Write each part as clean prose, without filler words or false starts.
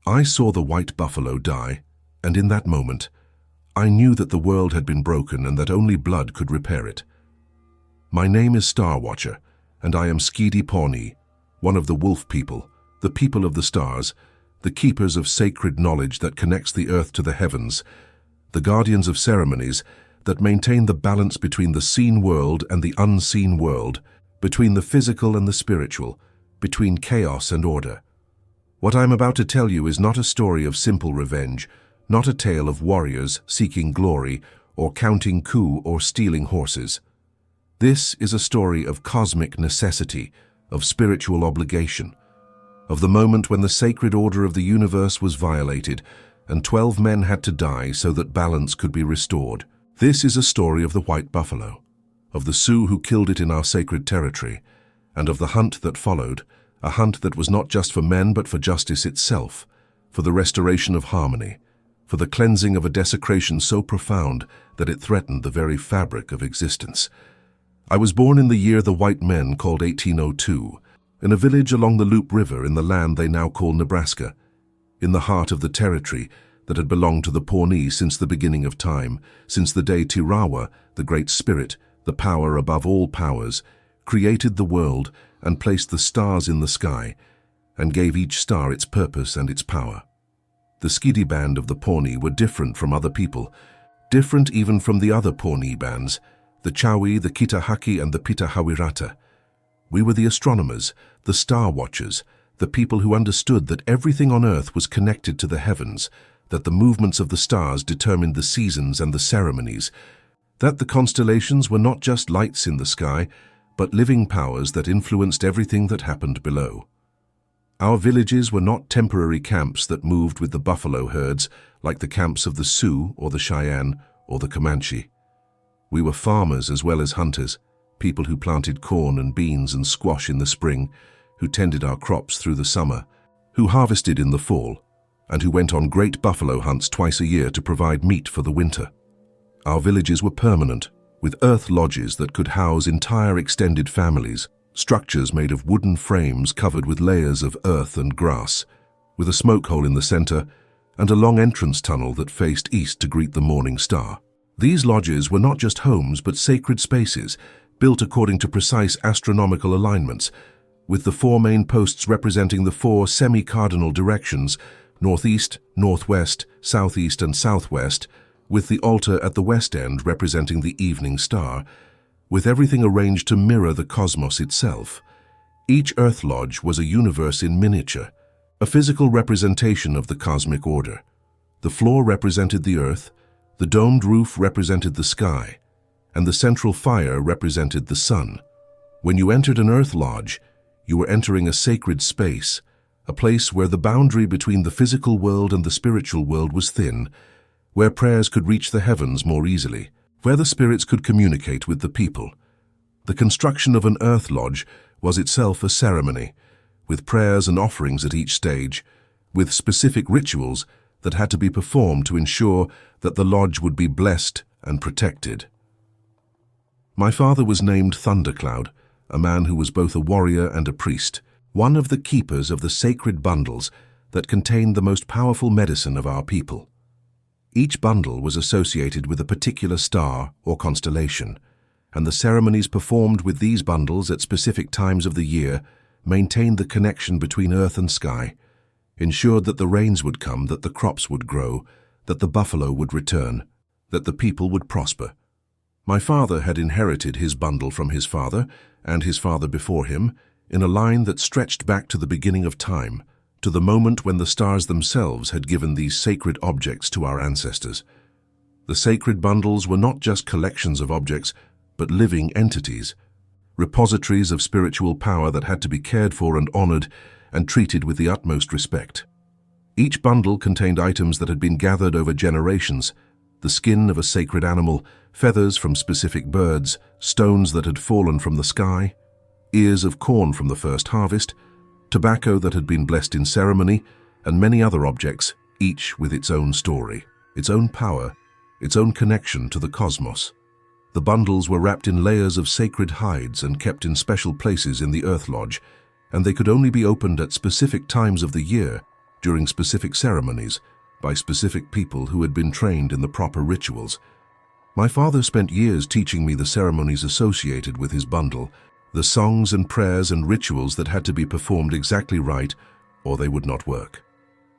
I saw the white buffalo die, and in that moment, I knew that the world had been broken and that only blood could repair it. My name is Star Watcher, and I am Pawnee, one of the wolf people, the people of the stars, the keepers of sacred knowledge that connects the earth to the heavens, the guardians of ceremonies that maintain the balance between the seen world and the unseen world, between the physical and the spiritual, between chaos and order. What I am about to tell you is not a story of simple revenge, not a tale of warriors seeking glory or counting coup or stealing horses. This is a story of cosmic necessity, of spiritual obligation, of the moment when the sacred order of the universe was violated and 12 men had to die so that balance could be restored. This is a story of the white buffalo, of the Sioux who killed it in our sacred territory, and of the hunt that followed, a hunt that was not just for men but for justice itself, for the restoration of harmony, for the cleansing of a desecration so profound that it threatened the very fabric of existence. I was born in the year the white men called 1802, in a village along the Loup River in the land they now call Nebraska, in the heart of the territory that had belonged to the Pawnee since the beginning of time, since the day Tirawa, the Great Spirit, the power above all powers, created the world and placed the stars in the sky, and gave each star its purpose and its power. The Skidi band of the Pawnee were different from other people, different even from the other Pawnee bands, the Chawi, the Kitahaki, and the Pitahawirata. We were the astronomers, the star watchers, the people who understood that everything on earth was connected to the heavens, that the movements of the stars determined the seasons and the ceremonies, that the constellations were not just lights in the sky, but living powers that influenced everything that happened below. Our villages were not temporary camps that moved with the buffalo herds like the camps of the Sioux or the Cheyenne or the Comanche. We were farmers as well as hunters, people who planted corn and beans and squash in the spring, who tended our crops through the summer, who harvested in the fall, and who went on great buffalo hunts twice a year to provide meat for the winter. Our villages were permanent, with earth lodges that could house entire extended families, structures made of wooden frames covered with layers of earth and grass, with a smoke hole in the center and a long entrance tunnel that faced east to greet the morning star. These lodges were not just homes but sacred spaces, built according to precise astronomical alignments, with the 4 main posts representing the 4 semi-cardinal directions, northeast, northwest, southeast, and southwest, with the altar at the west end representing the evening star, with everything arranged to mirror the cosmos itself. Each Earth Lodge was a universe in miniature, a physical representation of the cosmic order. The floor represented the earth, the domed roof represented the sky, and the central fire represented the sun. When you entered an Earth Lodge, you were entering a sacred space, a place where the boundary between the physical world and the spiritual world was thin, where prayers could reach the heavens more easily, where the spirits could communicate with the people. The construction of an Earth Lodge was itself a ceremony, with prayers and offerings at each stage, with specific rituals that had to be performed to ensure that the lodge would be blessed and protected. My father was named Thundercloud, a man who was both a warrior and a priest, one of the keepers of the sacred bundles that contained the most powerful medicine of our people. Each bundle was associated with a particular star or constellation, and the ceremonies performed with these bundles at specific times of the year maintained the connection between earth and sky, ensured that the rains would come, that the crops would grow, that the buffalo would return, that the people would prosper. My father had inherited his bundle from his father and his father before him in a line that stretched back to the beginning of time, to the moment when the stars themselves had given these sacred objects to our ancestors. The sacred bundles were not just collections of objects, but living entities, repositories of spiritual power that had to be cared for and honored and treated with the utmost respect. Each bundle contained items that had been gathered over generations: the skin of a sacred animal, feathers from specific birds, stones that had fallen from the sky, ears of corn from the first harvest, tobacco that had been blessed in ceremony, and many other objects, each with its own story, its own power, its own connection to the cosmos. The bundles were wrapped in layers of sacred hides and kept in special places in the Earth Lodge, and they could only be opened at specific times of the year during specific ceremonies, by specific people who had been trained in the proper rituals. My father spent years teaching me the ceremonies associated with his bundle, the songs and prayers and rituals that had to be performed exactly right, or they would not work.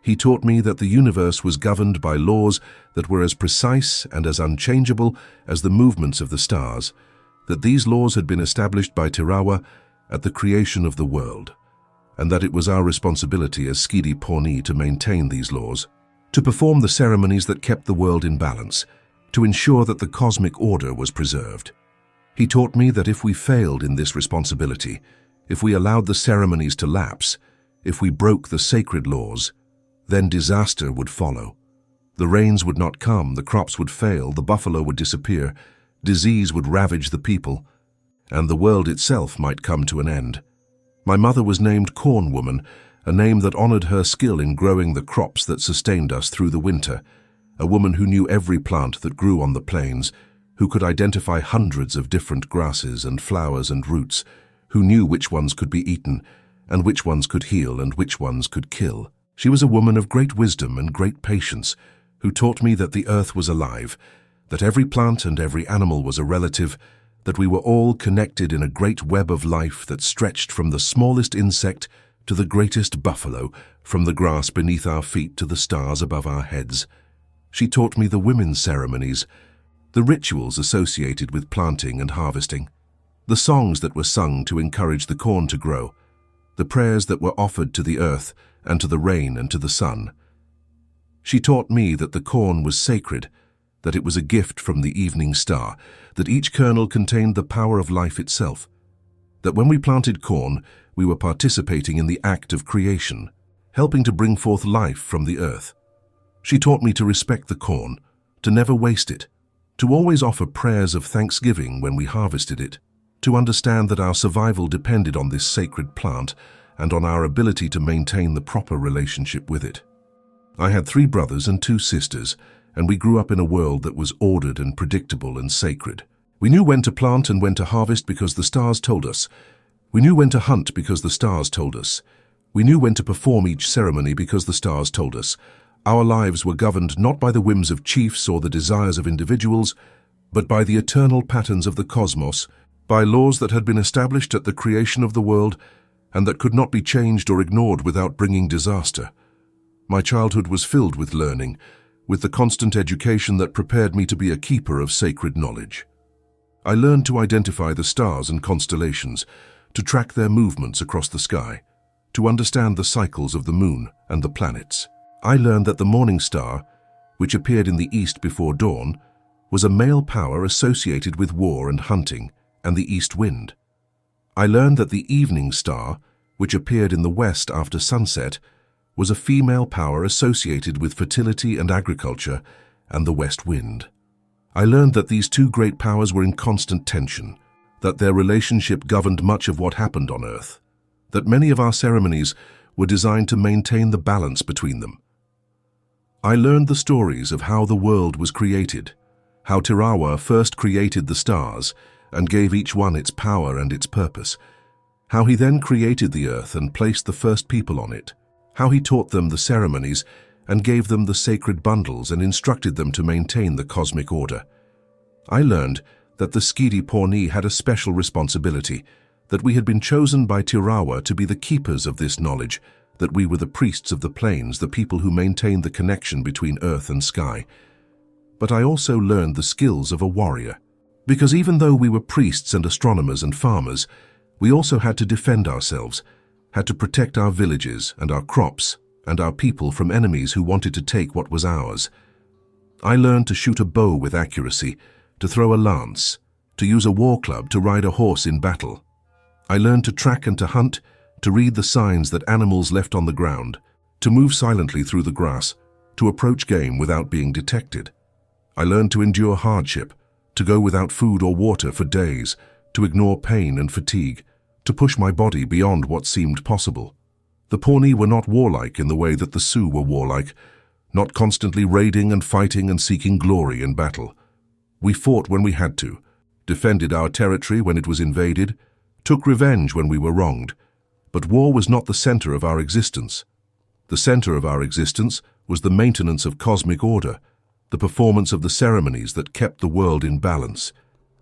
He taught me that the universe was governed by laws that were as precise and as unchangeable as the movements of the stars, that these laws had been established by Tirawa at the creation of the world, and that it was our responsibility as Skidi Pawnee to maintain these laws, to perform the ceremonies that kept the world in balance, to ensure that the cosmic order was preserved. He taught me that if we failed in this responsibility, if we allowed the ceremonies to lapse, if we broke the sacred laws, then disaster would follow. The rains would not come, the crops would fail, the buffalo would disappear, disease would ravage the people, and the world itself might come to an end. My mother was named Corn Woman, a name that honored her skill in growing the crops that sustained us through the winter, a woman who knew every plant that grew on the plains, who could identify hundreds of different grasses and flowers and roots, who knew which ones could be eaten, and which ones could heal and which ones could kill. She was a woman of great wisdom and great patience, who taught me that the earth was alive, that every plant and every animal was a relative, that we were all connected in a great web of life that stretched from the smallest insect to the greatest buffalo, from the grass beneath our feet to the stars above our heads. She taught me the women's ceremonies, the rituals associated with planting and harvesting, the songs that were sung to encourage the corn to grow, the prayers that were offered to the earth and to the rain and to the sun. She taught me that the corn was sacred, that it was a gift from the evening star, that each kernel contained the power of life itself, that when we planted corn, we were participating in the act of creation, helping to bring forth life from the earth. She taught me to respect the corn, to never waste it, to always offer prayers of thanksgiving when we harvested it, to understand that our survival depended on this sacred plant and on our ability to maintain the proper relationship with it. I had 3 brothers and 2 sisters, and we grew up in a world that was ordered and predictable and sacred. We knew when to plant and when to harvest because the stars told us. We knew when to hunt because the stars told us. We knew when to perform each ceremony because the stars told us. Our lives were governed not by the whims of chiefs or the desires of individuals, but by the eternal patterns of the cosmos, by laws that had been established at the creation of the world and that could not be changed or ignored without bringing disaster. My childhood was filled with learning, with the constant education that prepared me to be a keeper of sacred knowledge. I learned to identify the stars and constellations, to track their movements across the sky, to understand the cycles of the moon and the planets. I learned that the morning star, which appeared in the east before dawn, was a male power associated with war and hunting and the east wind. I learned that the evening star, which appeared in the west after sunset, was a female power associated with fertility and agriculture and the west wind. I learned that these 2 great powers were in constant tension, that their relationship governed much of what happened on Earth, that many of our ceremonies were designed to maintain the balance between them. I learned the stories of how the world was created, how Tirawa first created the stars and gave each one its power and its purpose, how he then created the earth and placed the first people on it, how he taught them the ceremonies and gave them the sacred bundles and instructed them to maintain the cosmic order. I learned that the Skidi Pawnee had a special responsibility, that we had been chosen by Tirawa to be the keepers of this knowledge, that we were the priests of the plains, the people who maintained the connection between earth and sky. But I also learned the skills of a warrior, because even though we were priests and astronomers and farmers, we also had to defend ourselves, had to protect our villages and our crops and our people from enemies who wanted to take what was ours. I learned to shoot a bow with accuracy, to throw a lance, to use a war club, to ride a horse in battle. I learned to track and to hunt, to read the signs that animals left on the ground, to move silently through the grass, to approach game without being detected. I learned to endure hardship, to go without food or water for days, to ignore pain and fatigue, to push my body beyond what seemed possible. The Pawnee were not warlike in the way that the Sioux were warlike, not constantly raiding and fighting and seeking glory in battle. We fought when we had to, defended our territory when it was invaded, took revenge when we were wronged, but war was not the center of our existence. The center of our existence was the maintenance of cosmic order, the performance of the ceremonies that kept the world in balance,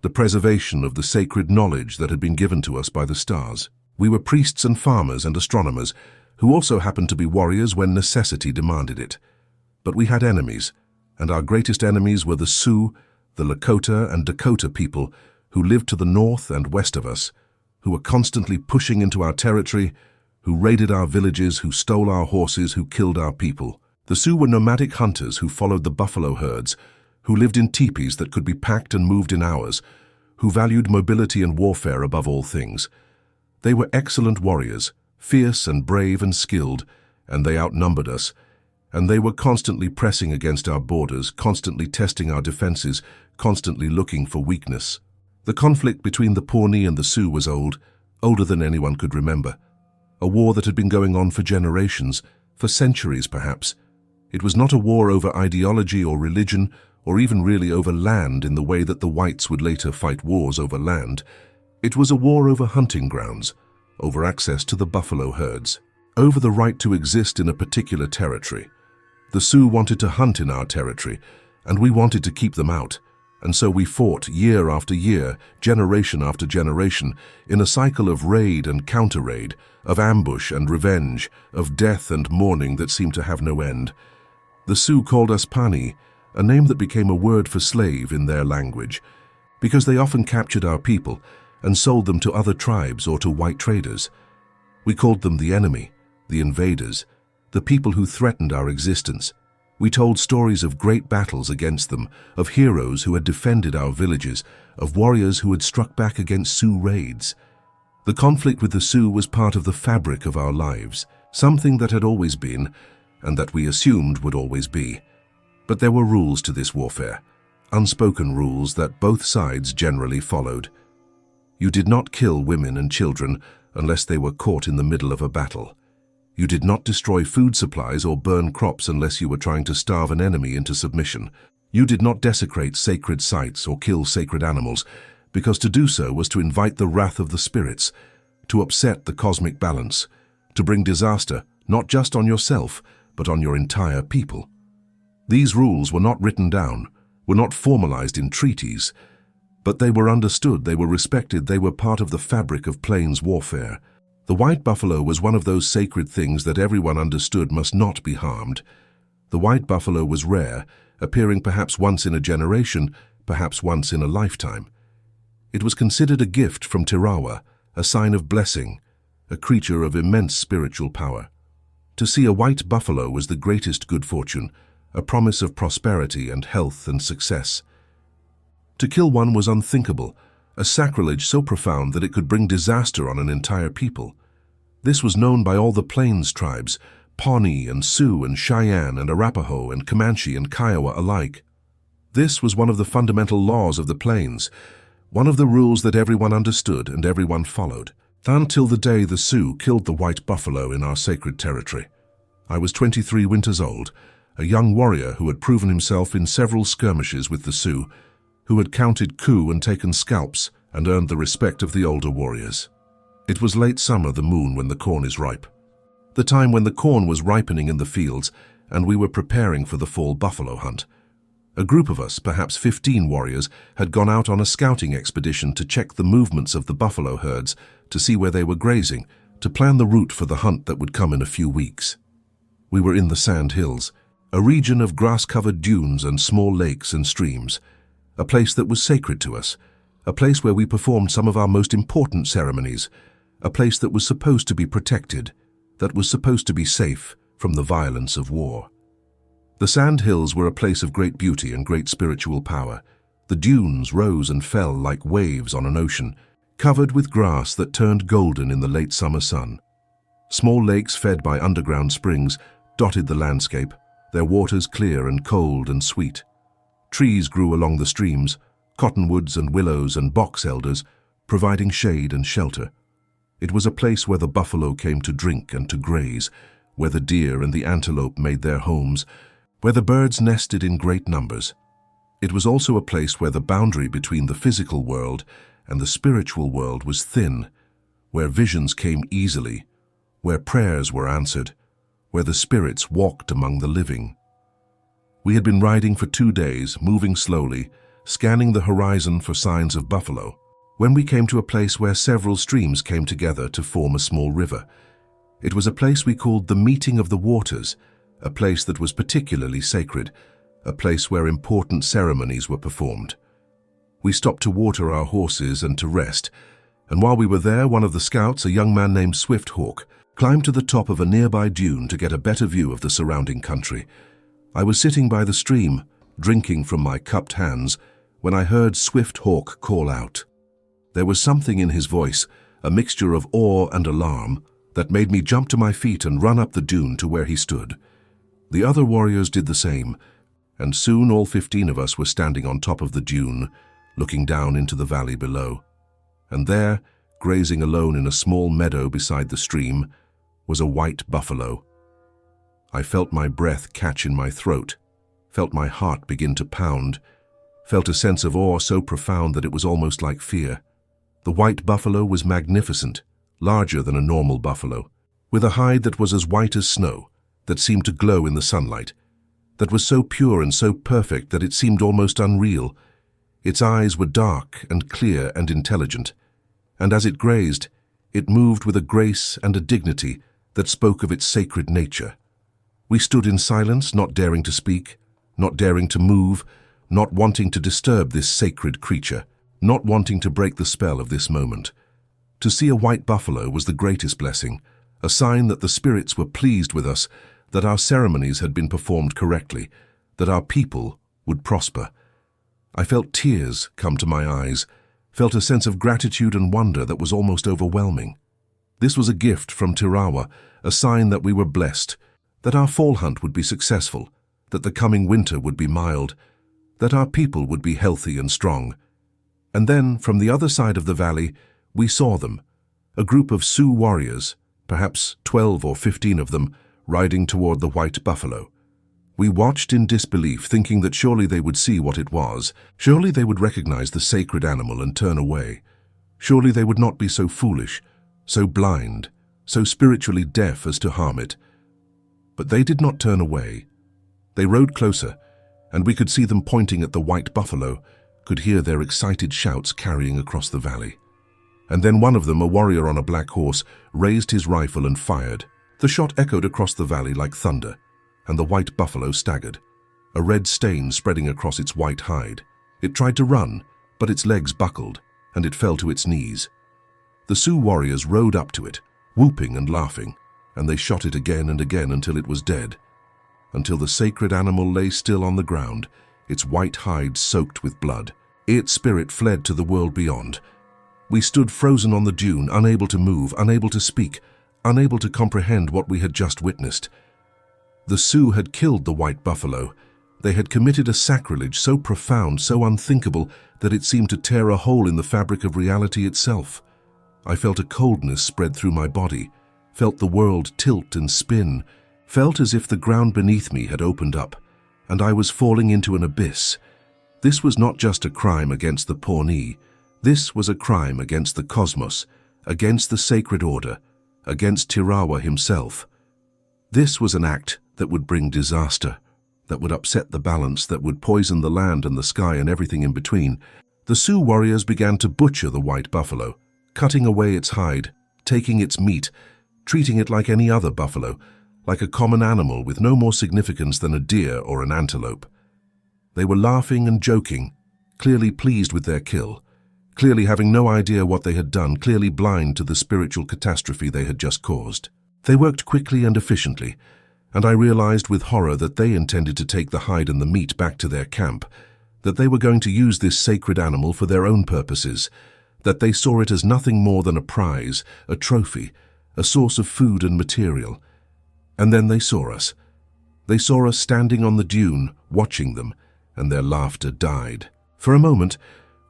the preservation of the sacred knowledge that had been given to us by the stars. We were priests and farmers and astronomers, who also happened to be warriors when necessity demanded it. But we had enemies, and our greatest enemies were the Sioux, the Lakota and Dakota people who lived to the north and west of us, who were constantly pushing into our territory, who raided our villages, who stole our horses, who killed our people. The Sioux were nomadic hunters who followed the buffalo herds, who lived in teepees that could be packed and moved in hours, who valued mobility and warfare above all things. They were excellent warriors, fierce and brave and skilled, and they outnumbered us, and they were constantly pressing against our borders, constantly testing our defenses, constantly looking for weakness. The conflict between the Pawnee and the Sioux was old, older than anyone could remember. A war that had been going on for generations, for centuries perhaps. It was not a war over ideology or religion, or even really over land in the way that the whites would later fight wars over land. It was a war over hunting grounds, over access to the buffalo herds, over the right to exist in a particular territory. The Sioux wanted to hunt in our territory, and we wanted to keep them out. And so we fought year after year, generation after generation, in a cycle of raid and counter-raid, of ambush and revenge, of death and mourning that seemed to have no end. The Sioux called us Pawnee, a name that became a word for slave in their language, because they often captured our people and sold them to other tribes or to white traders. We called them the enemy, the invaders, the people who threatened our existence. We told stories of great battles against them, of heroes who had defended our villages, of warriors who had struck back against Sioux raids. The conflict with the Sioux was part of the fabric of our lives, something that had always been, and that we assumed would always be. But there were rules to this warfare, unspoken rules that both sides generally followed. You did not kill women and children unless they were caught in the middle of a battle. You did not destroy food supplies or burn crops unless you were trying to starve an enemy into submission. You did not desecrate sacred sites or kill sacred animals, because to do so was to invite the wrath of the spirits, to upset the cosmic balance, to bring disaster not just on yourself, but on your entire people. These rules were not written down, were not formalized in treaties, but they were understood, they were respected, they were part of the fabric of plains warfare. The white buffalo was one of those sacred things that everyone understood must not be harmed. The white buffalo was rare, appearing perhaps once in a generation, perhaps once in a lifetime. It was considered a gift from Tirawa, a sign of blessing, a creature of immense spiritual power. To see a white buffalo was the greatest good fortune, a promise of prosperity and health and success. To kill one was unthinkable, a sacrilege so profound that it could bring disaster on an entire people. This was known by all the Plains tribes, Pawnee and Sioux and Cheyenne and Arapaho and Comanche and Kiowa alike. This was one of the fundamental laws of the Plains, one of the rules that everyone understood and everyone followed, until the day the Sioux killed the white buffalo in our sacred territory. I was 23 winters old, a young warrior who had proven himself in several skirmishes with the Sioux, who had counted coup and taken scalps and earned the respect of the older warriors. It was late summer, the moon when the corn is ripe. The time when the corn was ripening in the fields and we were preparing for the fall buffalo hunt. A group of us, perhaps 15 warriors, had gone out on a scouting expedition to check the movements of the buffalo herds, to see where they were grazing, to plan the route for the hunt that would come in a few weeks. We were in the Sand Hills, a region of grass-covered dunes and small lakes and streams, a place that was sacred to us, a place where we performed some of our most important ceremonies, a place that was supposed to be protected, that was supposed to be safe from the violence of war. The Sand Hills were a place of great beauty and great spiritual power. The dunes rose and fell like waves on an ocean, covered with grass that turned golden in the late summer sun. Small lakes fed by underground springs dotted the landscape, their waters clear and cold and sweet. Trees grew along the streams, cottonwoods and willows and box elders, providing shade and shelter. It was a place where the buffalo came to drink and to graze, where the deer and the antelope made their homes, where the birds nested in great numbers. It was also a place where the boundary between the physical world and the spiritual world was thin, where visions came easily, where prayers were answered, where the spirits walked among the living. We had been riding for 2 days, moving slowly, scanning the horizon for signs of buffalo, when we came to a place where several streams came together to form a small river. It was a place we called the Meeting of the Waters, a place that was particularly sacred, a place where important ceremonies were performed. We stopped to water our horses and to rest, and while we were there, one of the scouts, a young man named Swift Hawk, climbed to the top of a nearby dune to get a better view of the surrounding country. I was sitting by the stream, drinking from my cupped hands, when I heard Swift Hawk call out. There was something in his voice, a mixture of awe and alarm, that made me jump to my feet and run up the dune to where he stood. The other warriors did the same, and soon all 15 of us were standing on top of the dune, looking down into the valley below. And there, grazing alone in a small meadow beside the stream, was a white buffalo. I felt my breath catch in my throat, felt my heart begin to pound, felt a sense of awe so profound that it was almost like fear. The white buffalo was magnificent, larger than a normal buffalo, with a hide that was as white as snow, that seemed to glow in the sunlight, that was so pure and so perfect that it seemed almost unreal. Its eyes were dark and clear and intelligent, and as it grazed, it moved with a grace and a dignity that spoke of its sacred nature. We stood in silence, not daring to speak, not daring to move, not wanting to disturb this sacred creature, not wanting to break the spell of this moment. To see a white buffalo was the greatest blessing, a sign that the spirits were pleased with us, that our ceremonies had been performed correctly, that our people would prosper. I felt tears come to my eyes, felt a sense of gratitude and wonder that was almost overwhelming. This was a gift from Tirawa, a sign that we were blessed, that our fall hunt would be successful, that the coming winter would be mild, that our people would be healthy and strong. And then, from the other side of the valley, we saw them, a group of Sioux warriors, perhaps 12 or 15 of them, riding toward the white buffalo. We watched in disbelief, thinking that surely they would see what it was, surely they would recognize the sacred animal and turn away. Surely they would not be so foolish, so blind, so spiritually deaf as to harm it. But they did not turn away. They rode closer, and we could see them pointing at the white buffalo, could hear their excited shouts carrying across the valley. And then one of them, a warrior on a black horse, raised his rifle and fired. The shot echoed across the valley like thunder, and the white buffalo staggered, a red stain spreading across its white hide. It tried to run, but its legs buckled, and it fell to its knees. The Sioux warriors rode up to it, whooping and laughing, and they shot it again and again until it was dead, until the sacred animal lay still on the ground, its white hide soaked with blood. Its spirit fled to the world beyond. We stood frozen on the dune, unable to move, unable to speak, unable to comprehend what we had just witnessed. The Sioux had killed the white buffalo. They had committed a sacrilege so profound, so unthinkable, that it seemed to tear a hole in the fabric of reality itself. I felt a coldness spread through my body, felt the world tilt and spin, felt as if the ground beneath me had opened up, and I was falling into an abyss. This was not just a crime against the Pawnee. This was a crime against the cosmos, against the sacred order, against Tirawa himself. This was an act that would bring disaster, that would upset the balance, that would poison the land and the sky and everything in between. The Sioux warriors began to butcher the white buffalo, cutting away its hide, taking its meat, treating it like any other buffalo, like a common animal with no more significance than a deer or an antelope. They were laughing and joking, clearly pleased with their kill, clearly having no idea what they had done, clearly blind to the spiritual catastrophe they had just caused. They worked quickly and efficiently, and I realized with horror that they intended to take the hide and the meat back to their camp, that they were going to use this sacred animal for their own purposes, that they saw it as nothing more than a prize, a trophy, a source of food and material. And then they saw us. They saw us standing on the dune, watching them, and their laughter died. For a moment,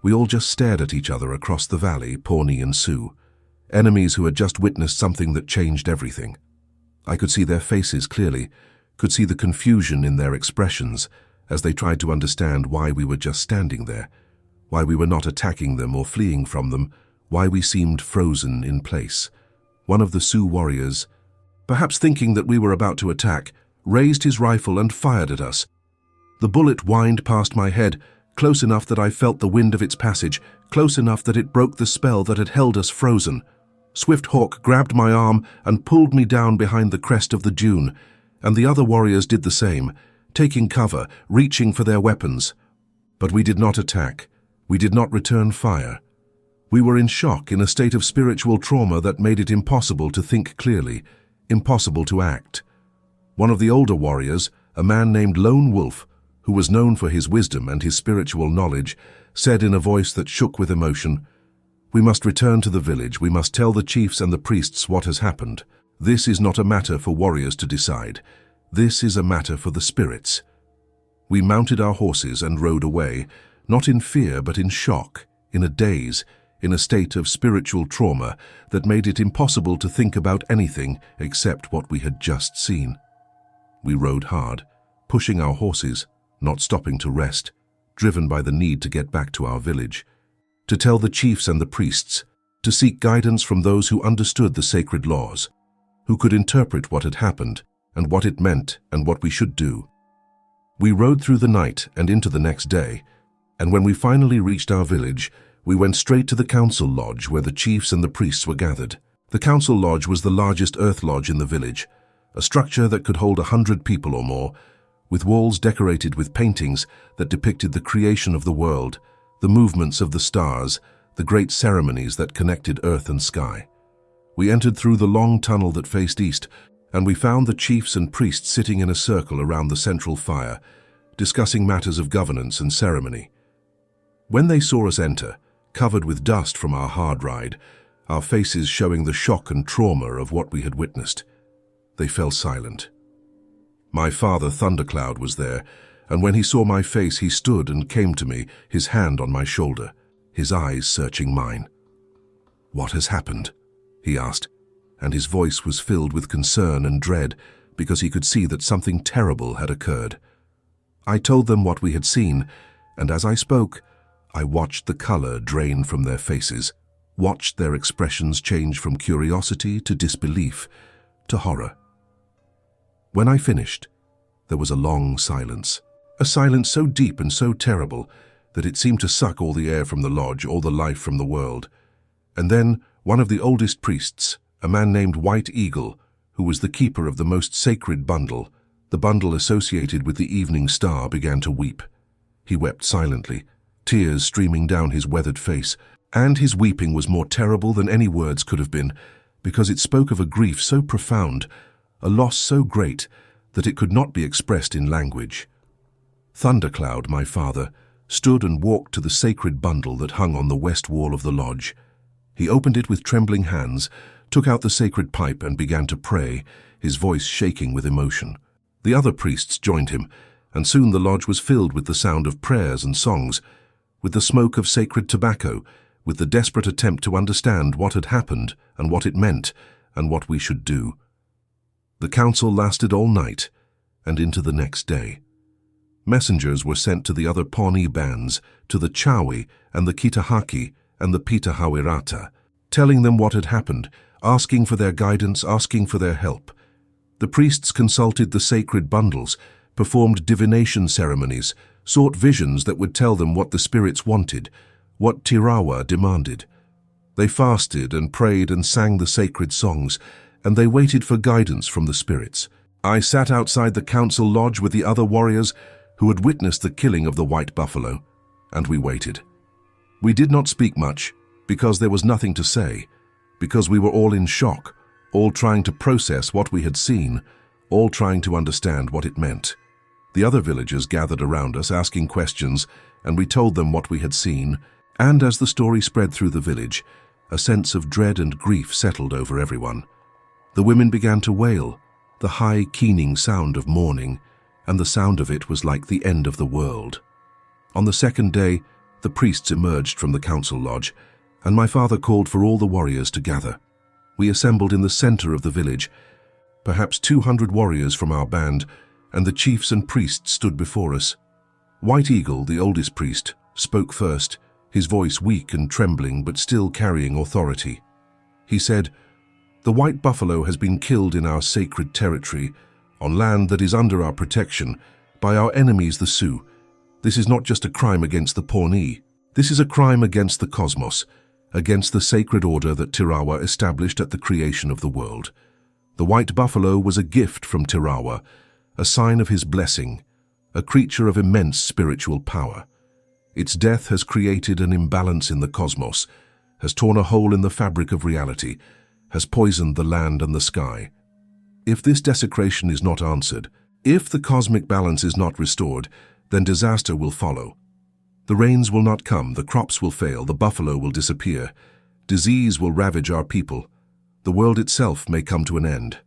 we all just stared at each other across the valley, Pawnee and Sioux, enemies who had just witnessed something that changed everything. I could see their faces clearly, could see the confusion in their expressions as they tried to understand why we were just standing there, why we were not attacking them or fleeing from them, why we seemed frozen in place. One of the Sioux warriors, perhaps thinking that we were about to attack, raised his rifle and fired at us. The bullet whined past my head, close enough that I felt the wind of its passage, close enough that it broke the spell that had held us frozen. Swift Hawk grabbed my arm and pulled me down behind the crest of the dune, and the other warriors did the same, taking cover, reaching for their weapons. But we did not attack. We did not return fire. We were in shock, in a state of spiritual trauma that made it impossible to think clearly, impossible to act. One of the older warriors, a man named Lone Wolf, who was known for his wisdom and his spiritual knowledge, said in a voice that shook with emotion, "We must return to the village. We must tell the chiefs and the priests what has happened. This is not a matter for warriors to decide. This is a matter for the spirits." We mounted our horses and rode away, not in fear but in shock, in a daze, in a state of spiritual trauma that made it impossible to think about anything except what we had just seen. We rode hard, pushing our horses, not stopping to rest, driven by the need to get back to our village, to tell the chiefs and the priests, to seek guidance from those who understood the sacred laws, who could interpret what had happened and what it meant and what we should do. We rode through the night and into the next day, and when we finally reached our village, we went straight to the council lodge where the chiefs and the priests were gathered. The council lodge was the largest earth lodge in the village, a structure that could hold 100 people or more, with walls decorated with paintings that depicted the creation of the world, the movements of the stars, the great ceremonies that connected earth and sky. We entered through the long tunnel that faced east, and we found the chiefs and priests sitting in a circle around the central fire, discussing matters of governance and ceremony. When they saw us enter, covered with dust from our hard ride, our faces showing the shock and trauma of what we had witnessed, they fell silent. My father, Thundercloud, was there, and when he saw my face, he stood and came to me, his hand on my shoulder, his eyes searching mine. "What has happened?" he asked, and his voice was filled with concern and dread because he could see that something terrible had occurred. I told them what we had seen, and as I spoke, I watched the color drain from their faces, watched their expressions change from curiosity to disbelief to horror. When I finished, there was a long silence, a silence so deep and so terrible that it seemed to suck all the air from the lodge, all the life from the world. And then one of the oldest priests, a man named White Eagle, who was the keeper of the most sacred bundle, the bundle associated with the evening star, began to weep. He wept silently, tears streaming down his weathered face, and his weeping was more terrible than any words could have been, because it spoke of a grief so profound, a loss so great, that it could not be expressed in language. Thundercloud, my father, stood and walked to the sacred bundle that hung on the west wall of the lodge. He opened it with trembling hands, took out the sacred pipe and began to pray, his voice shaking with emotion. The other priests joined him, and soon the lodge was filled with the sound of prayers and songs, with the smoke of sacred tobacco, with the desperate attempt to understand what had happened and what it meant and what we should do. The council lasted all night and into the next day. Messengers were sent to the other Pawnee bands, to the Sioux and the Kitahaki and the Pitahawirata, telling them what had happened, asking for their guidance, asking for their help. The priests consulted the sacred bundles, performed divination ceremonies, sought visions that would tell them what the spirits wanted, what Tirawa demanded. They fasted and prayed and sang the sacred songs, and they waited for guidance from the spirits. I sat outside the council lodge with the other warriors who had witnessed the killing of the white buffalo, and we waited. We did not speak much, because there was nothing to say, because we were all in shock, all trying to process what we had seen, all trying to understand what it meant. The other villagers gathered around us asking questions, and we told them what we had seen, and as the story spread through the village, a sense of dread and grief settled over everyone. The women began to wail, the high, keening sound of mourning, and the sound of it was like the end of the world. On the second day, the priests emerged from the council lodge, and my father called for all the warriors to gather. We assembled in the center of the village. Perhaps 200 warriors from our band, and the chiefs and priests stood before us. White Eagle, the oldest priest, spoke first, his voice weak and trembling but still carrying authority. He said, The white buffalo has been killed in our sacred territory, on land that is under our protection, by our enemies the Sioux. This is not just a crime against the Pawnee. This is a crime against the cosmos, against the sacred order that Tirawa established at the creation of the world. The white buffalo was a gift from Tirawa, a sign of his blessing, a creature of immense spiritual power. Its death has created an imbalance in the cosmos, has torn a hole in the fabric of reality, has poisoned the land and the sky. If this desecration is not answered, if the cosmic balance is not restored, then disaster will follow. The rains will not come, the crops will fail, the buffalo will disappear, disease will ravage our people, the world itself may come to an end.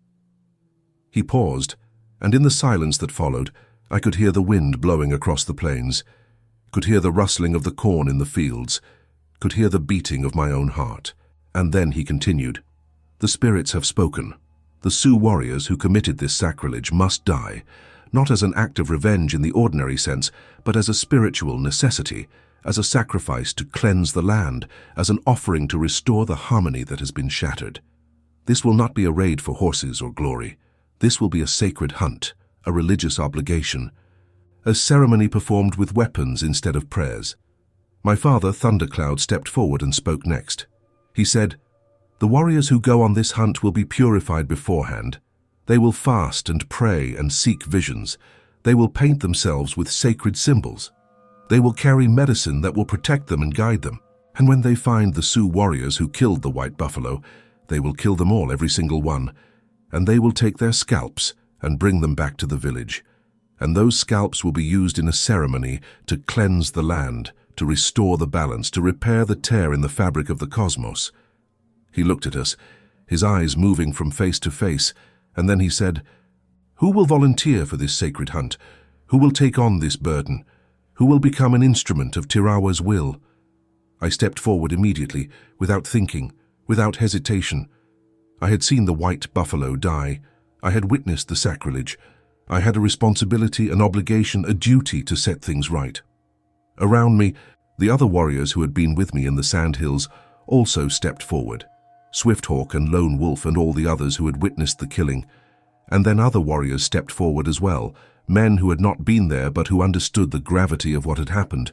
He paused, and in the silence that followed, I could hear the wind blowing across the plains, could hear the rustling of the corn in the fields, could hear the beating of my own heart. And then he continued, "The spirits have spoken. The Sioux warriors who committed this sacrilege must die, not as an act of revenge in the ordinary sense, but as a spiritual necessity, as a sacrifice to cleanse the land, as an offering to restore the harmony that has been shattered. This will not be a raid for horses or glory. This will be a sacred hunt, a religious obligation, a ceremony performed with weapons instead of prayers." My father, Thundercloud, stepped forward and spoke next. He said, "The warriors who go on this hunt will be purified beforehand. They will fast and pray and seek visions. They will paint themselves with sacred symbols. They will carry medicine that will protect them and guide them. And when they find the Sioux warriors who killed the white buffalo, they will kill them all, every single one. And they will take their scalps and bring them back to the village. And those scalps will be used in a ceremony to cleanse the land, to restore the balance, to repair the tear in the fabric of the cosmos." He looked at us, his eyes moving from face to face, and then he said, "Who will volunteer for this sacred hunt? Who will take on this burden? Who will become an instrument of Tirawa's will?" I stepped forward immediately, without thinking, without hesitation. I had seen the white buffalo die. I had witnessed the sacrilege. I had a responsibility, an obligation, a duty to set things right. Around me, the other warriors who had been with me in the sandhills also stepped forward. Swifthawk and Lone Wolf and all the others who had witnessed the killing. And then other warriors stepped forward as well, men who had not been there but who understood the gravity of what had happened,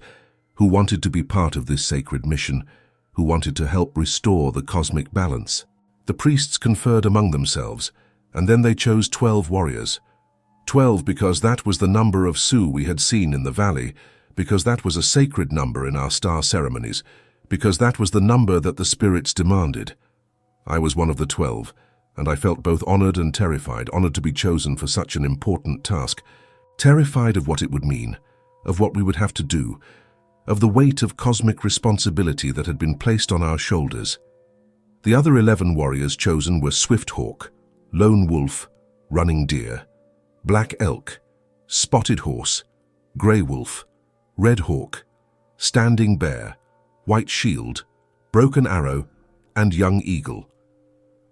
who wanted to be part of this sacred mission, who wanted to help restore the cosmic balance. The priests conferred among themselves, and then they chose 12 warriors. 12 because that was the number of Sioux we had seen in the valley, because that was a sacred number in our star ceremonies, because that was the number that the spirits demanded. I was one of the 12, and I felt both honored and terrified, honored to be chosen for such an important task, terrified of what it would mean, of what we would have to do, of the weight of cosmic responsibility that had been placed on our shoulders. The other 11 warriors chosen were Swifthawk, Lone Wolf, Running Deer, Black Elk, Spotted Horse, Grey Wolf, Red Hawk, Standing Bear, White Shield, Broken Arrow, and Young Eagle.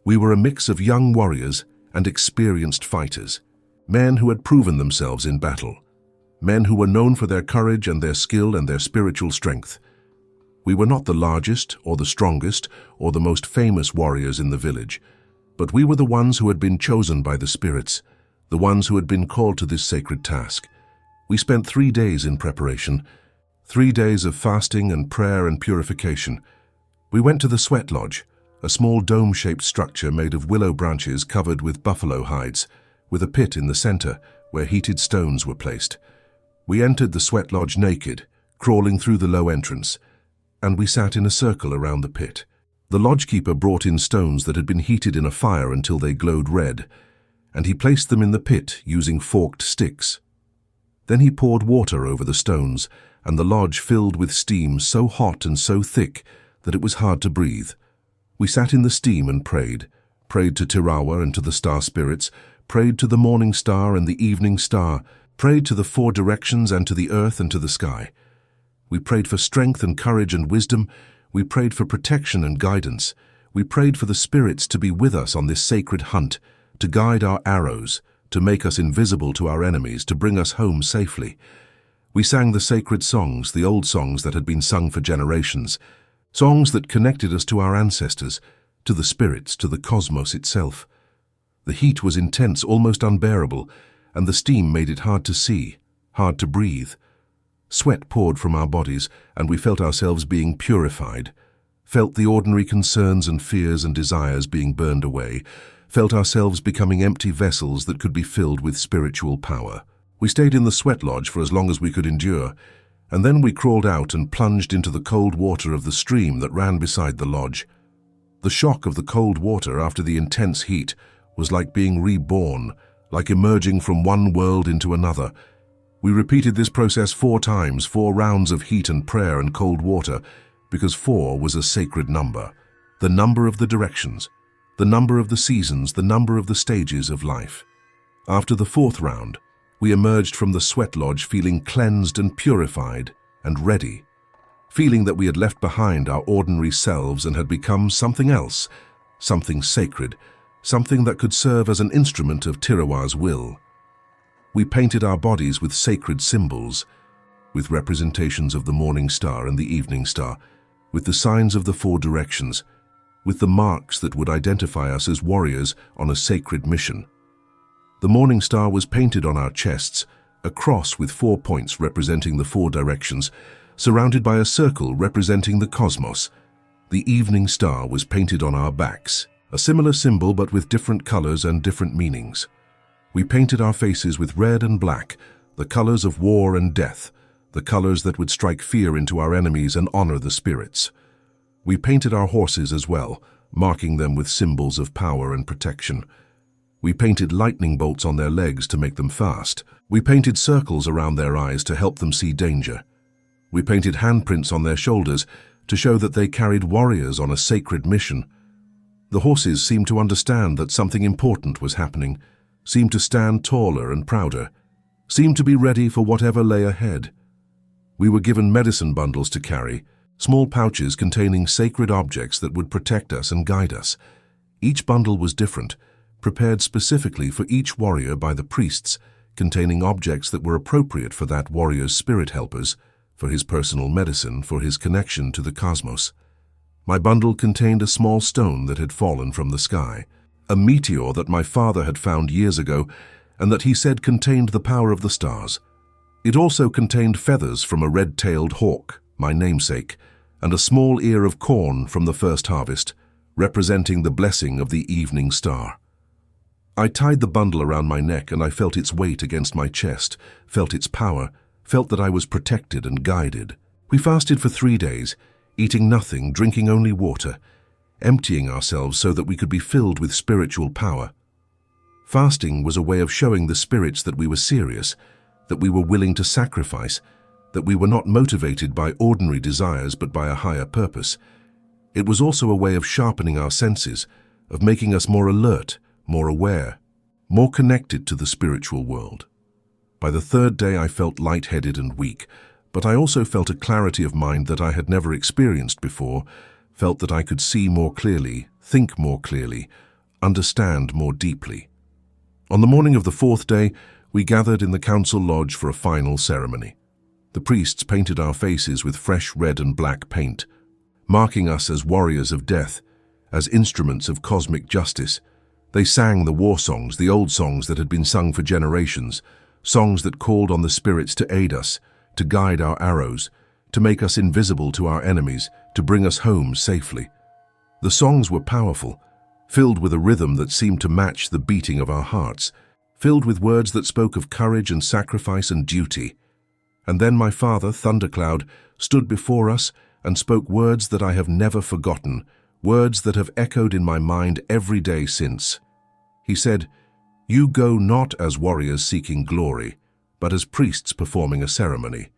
We were a mix of young warriors and experienced fighters, men who had proven themselves in battle, men who were known for their courage and their skill and their spiritual strength. We were not the largest or the strongest or the most famous warriors in the village, but we were the ones who had been chosen by the spirits, the ones who had been called to this sacred task. We spent 3 days in preparation, 3 days of fasting and prayer and purification. We went to the sweat lodge, a small dome-shaped structure made of willow branches covered with buffalo hides, with a pit in the center where heated stones were placed. We entered the sweat lodge naked, crawling through the low entrance, and we sat in a circle around the pit. The lodgekeeper brought in stones that had been heated in a fire until they glowed red, and he placed them in the pit using forked sticks. Then he poured water over the stones, and the lodge filled with steam so hot and so thick that it was hard to breathe. We sat in the steam and prayed to Tirawa and to the star spirits, prayed to the morning star and the evening star, prayed to the 4 directions and to the earth and to the sky. We prayed for strength and courage and wisdom. We prayed for protection and guidance. We prayed for the spirits to be with us on this sacred hunt, to guide our arrows, to make us invisible to our enemies, to bring us home safely. We sang the sacred songs, the old songs that had been sung for generations, songs that connected us to our ancestors, to the spirits, to the cosmos itself. The heat was intense, almost unbearable, and the steam made it hard to see, hard to breathe. Sweat poured from our bodies, and we felt ourselves being purified, felt the ordinary concerns and fears and desires being burned away, felt ourselves becoming empty vessels that could be filled with spiritual power. We stayed in the sweat lodge for as long as we could endure, and then we crawled out and plunged into the cold water of the stream that ran beside the lodge. The shock of the cold water after the intense heat was like being reborn, like emerging from one world into another. We repeated this process 4 times, 4 rounds of heat and prayer and cold water, because 4 was a sacred number, the number of the directions, the number of the seasons, the number of the stages of life. After the 4th round, we emerged from the sweat lodge feeling cleansed and purified and ready, feeling that we had left behind our ordinary selves and had become something else, something sacred, something that could serve as an instrument of Tirawa's will. We painted our bodies with sacred symbols, with representations of the morning star and the evening star, with the signs of the 4 directions, with the marks that would identify us as warriors on a sacred mission. The morning star was painted on our chests, a cross with 4 points representing the 4 directions, surrounded by a circle representing the cosmos. The evening star was painted on our backs, a similar symbol but with different colors and different meanings. We painted our faces with red and black, the colors of war and death, the colors that would strike fear into our enemies and honor the spirits. We painted our horses as well, marking them with symbols of power and protection. We painted lightning bolts on their legs to make them fast. We painted circles around their eyes to help them see danger. We painted handprints on their shoulders to show that they carried warriors on a sacred mission. The horses seemed to understand that something important was happening, seemed to stand taller and prouder, seemed to be ready for whatever lay ahead. We were given medicine bundles to carry, small pouches containing sacred objects that would protect us and guide us. Each bundle was different, prepared specifically for each warrior by the priests, containing objects that were appropriate for that warrior's spirit helpers, for his personal medicine, for his connection to the cosmos. My bundle contained a small stone that had fallen from the sky, a meteor that my father had found years ago and that he said contained the power of the stars. It also contained feathers from a red-tailed hawk, my namesake, and a small ear of corn from the first harvest, representing the blessing of the evening star. I tied the bundle around my neck and I felt its weight against my chest, felt its power, felt that I was protected and guided. We fasted for 3 days, eating nothing, drinking only water, emptying ourselves so that we could be filled with spiritual power. Fasting was a way of showing the spirits that we were serious, that we were willing to sacrifice, that we were not motivated by ordinary desires but by a higher purpose. It was also a way of sharpening our senses, of making us more alert, more aware, more connected to the spiritual world. By the 3rd day I felt lightheaded and weak, but I also felt a clarity of mind that I had never experienced before, felt that I could see more clearly, think more clearly, understand more deeply. On the morning of the 4th day, we gathered in the council lodge for a final ceremony. The priests painted our faces with fresh red and black paint, marking us as warriors of death, as instruments of cosmic justice. They sang the war songs, the old songs that had been sung for generations, songs that called on the spirits to aid us, to guide our arrows, to make us invisible to our enemies, to bring us home safely. The songs were powerful, filled with a rhythm that seemed to match the beating of our hearts, filled with words that spoke of courage and sacrifice and duty. And then my father, Thundercloud, stood before us and spoke words that I have never forgotten, words that have echoed in my mind every day since. He said, "You go not as warriors seeking glory, but as priests performing a ceremony.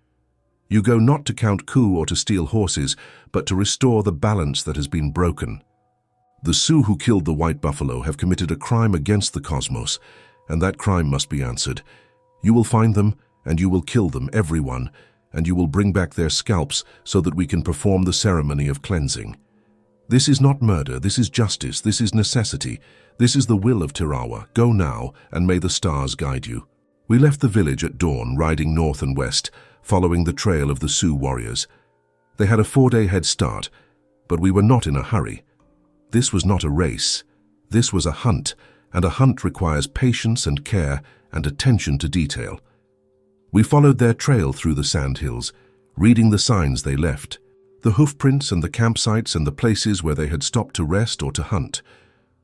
You go not to count coup or to steal horses, but to restore the balance that has been broken. The Sioux who killed the white buffalo have committed a crime against the cosmos, and that crime must be answered. You will find them, and you will kill them, everyone, and you will bring back their scalps so that we can perform the ceremony of cleansing. This is not murder, this is justice, this is necessity, this is the will of Tirawa. Go now, and may the stars guide you." We left the village at dawn, riding north and west, following the trail of the Sioux warriors. They had a 4-day head start, but we were not in a hurry. This was not a race. This was a hunt, and a hunt requires patience and care and attention to detail. We followed their trail through the sandhills, reading the signs they left, the hoofprints and the campsites and the places where they had stopped to rest or to hunt.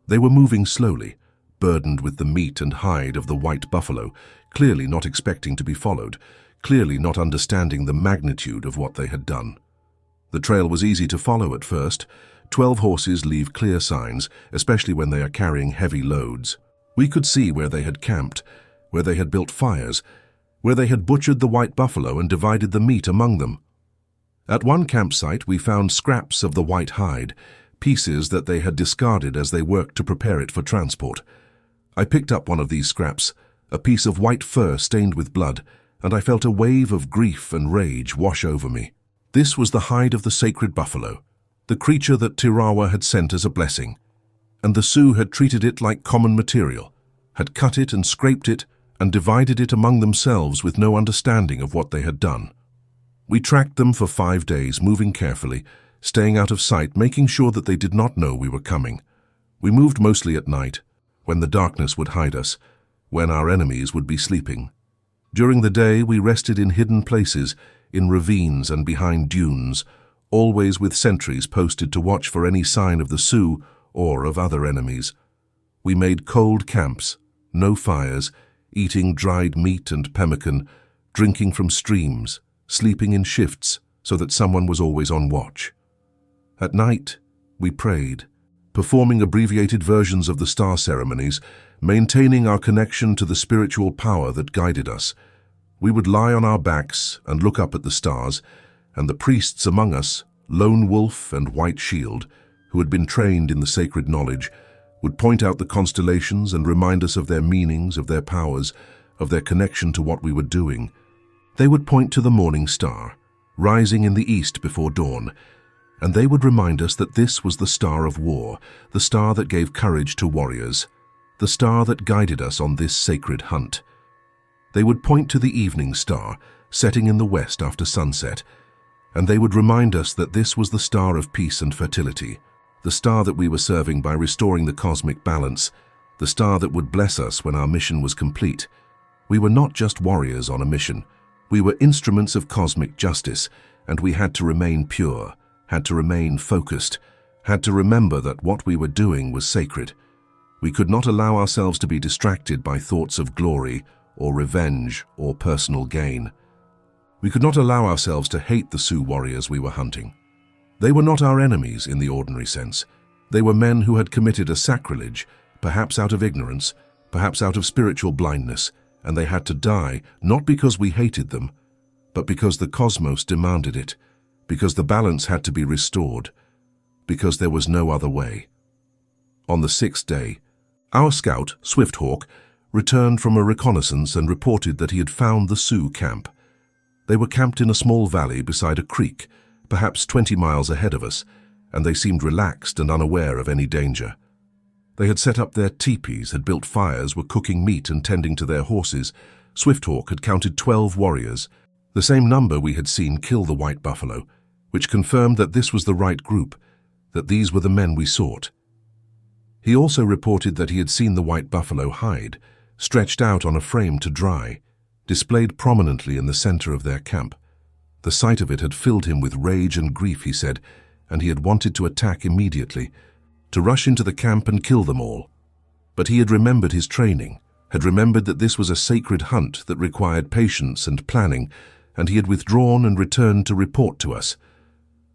They were moving slowly, burdened with the meat and hide of the white buffalo, clearly not expecting to be followed, clearly not understanding the magnitude of what they had done. The trail was easy to follow at first. 12 horses leave clear signs, especially when they are carrying heavy loads. We could see where they had camped, where they had built fires, where they had butchered the white buffalo and divided the meat among them. At one campsite, we found scraps of the white hide, pieces that they had discarded as they worked to prepare it for transport. I picked up one of these scraps, a piece of white fur stained with blood, and I felt a wave of grief and rage wash over me. This was the hide of the sacred buffalo, the creature that Tirawa had sent as a blessing, and the Sioux had treated it like common material, had cut it and scraped it and divided it among themselves with no understanding of what they had done. We tracked them for 5 days, moving carefully, staying out of sight, making sure that they did not know we were coming. We moved mostly at night, when the darkness would hide us, when our enemies would be sleeping. During the day, we rested in hidden places, in ravines and behind dunes, always with sentries posted to watch for any sign of the Sioux or of other enemies. We made cold camps, no fires, eating dried meat and pemmican, drinking from streams, sleeping in shifts so that someone was always on watch. At night, we prayed, performing abbreviated versions of the star ceremonies, maintaining our connection to the spiritual power that guided us. We would lie on our backs and look up at the stars, and the priests among us, Lone Wolf and White Shield, who had been trained in the sacred knowledge, would point out the constellations and remind us of their meanings, of their powers, of their connection to what we were doing. They would point to the morning star, rising in the east before dawn, and they would remind us that this was the star of war, the star that gave courage to warriors, the star that guided us on this sacred hunt. They would point to the evening star, setting in the west after sunset, and they would remind us that this was the star of peace and fertility, the star that we were serving by restoring the cosmic balance, the star that would bless us when our mission was complete. We were not just warriors on a mission. We were instruments of cosmic justice, and we had to remain pure, had to remain focused, had to remember that what we were doing was sacred. We could not allow ourselves to be distracted by thoughts of glory or revenge or personal gain. We could not allow ourselves to hate the Sioux warriors we were hunting. They were not our enemies in the ordinary sense. They were men who had committed a sacrilege, perhaps out of ignorance, perhaps out of spiritual blindness, and they had to die, not because we hated them, but because the cosmos demanded it, because the balance had to be restored, because there was no other way. On the 6th day, our scout, Swifthawk, returned from a reconnaissance and reported that he had found the Sioux camp. They were camped in a small valley beside a creek, perhaps 20 miles ahead of us, and they seemed relaxed and unaware of any danger. They had set up their teepees, had built fires, were cooking meat and tending to their horses. Swifthawk had counted 12 warriors, the same number we had seen kill the white buffalo, which confirmed that this was the right group, that these were the men we sought. He also reported that he had seen the white buffalo hide, stretched out on a frame to dry, displayed prominently in the center of their camp. The sight of it had filled him with rage and grief, he said, and he had wanted to attack immediately, to rush into the camp and kill them all. But he had remembered his training, had remembered that this was a sacred hunt that required patience and planning, and he had withdrawn and returned to report to us.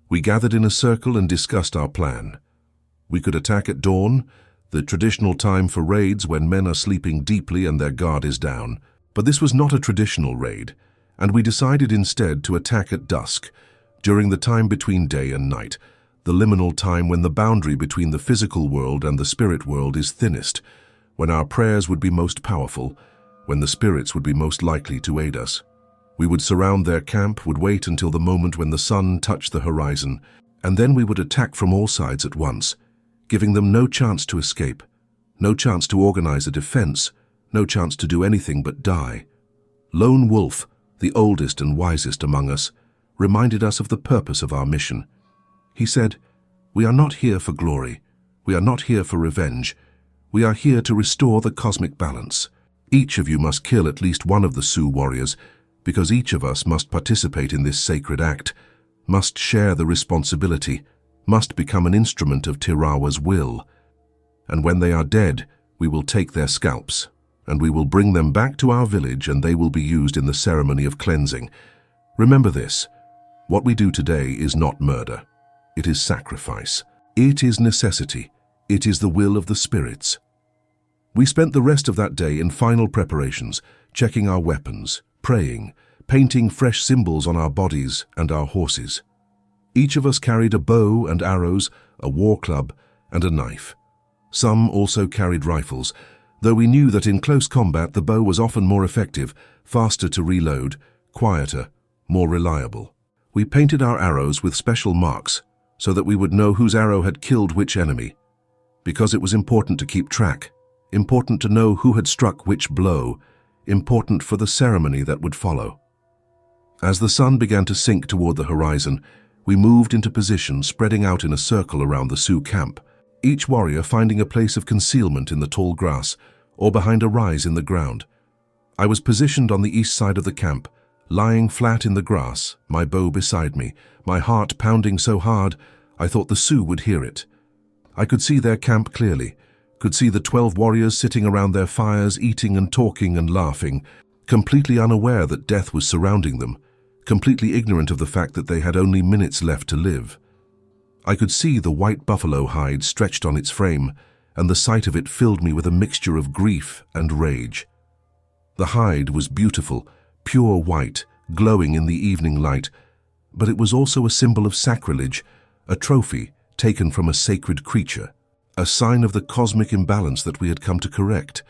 We gathered in a circle and discussed our plan. We could attack at dawn, the traditional time for raids when men are sleeping deeply and their guard is down. But this was not a traditional raid, and we decided instead to attack at dusk, during the time between day and night, the liminal time when the boundary between the physical world and the spirit world is thinnest, when our prayers would be most powerful, when the spirits would be most likely to aid us. We would surround their camp, would wait until the moment when the sun touched the horizon, and then we would attack from all sides at once, giving them no chance to escape, no chance to organize a defense, no chance to do anything but die. Lone Wolf, the oldest and wisest among us, reminded us of the purpose of our mission. He said, "We are not here for glory. We are not here for revenge. We are here to restore the cosmic balance. Each of you must kill at least one of the Sioux warriors, because each of us must participate in this sacred act, must share the responsibility, must become an instrument of Tirawa's will. And when they are dead, we will take their scalps, and we will bring them back to our village, and they will be used in the ceremony of cleansing. Remember this: what we do today is not murder. It is sacrifice. It is necessity. It is the will of the spirits. We spent the rest of that day in final preparations, checking our weapons, praying, painting fresh symbols on our bodies and our horses. Each of us carried a bow and arrows, a war club, and a knife. Some also carried rifles, though we knew that in close combat the bow was often more effective, faster to reload, quieter, more reliable. We painted our arrows with special marks so that we would know whose arrow had killed which enemy, because it was important to keep track, important to know who had struck which blow, important for the ceremony that would follow. As the sun began to sink toward the horizon, we moved into position, spreading out in a circle around the Sioux camp, each warrior finding a place of concealment in the tall grass or behind a rise in the ground. I was positioned on the east side of the camp, lying flat in the grass, my bow beside me, my heart pounding so hard I thought the Sioux would hear it. I could see their camp clearly, could see the 12 warriors sitting around their fires, eating and talking and laughing, completely unaware that death was surrounding them, completely ignorant of the fact that they had only minutes left to live. I could see the white buffalo hide stretched on its frame, and the sight of it filled me with a mixture of grief and rage. The hide was beautiful, pure white, glowing in the evening light, but it was also a symbol of sacrilege, a trophy taken from a sacred creature, a sign of the cosmic imbalance that we had come to correct.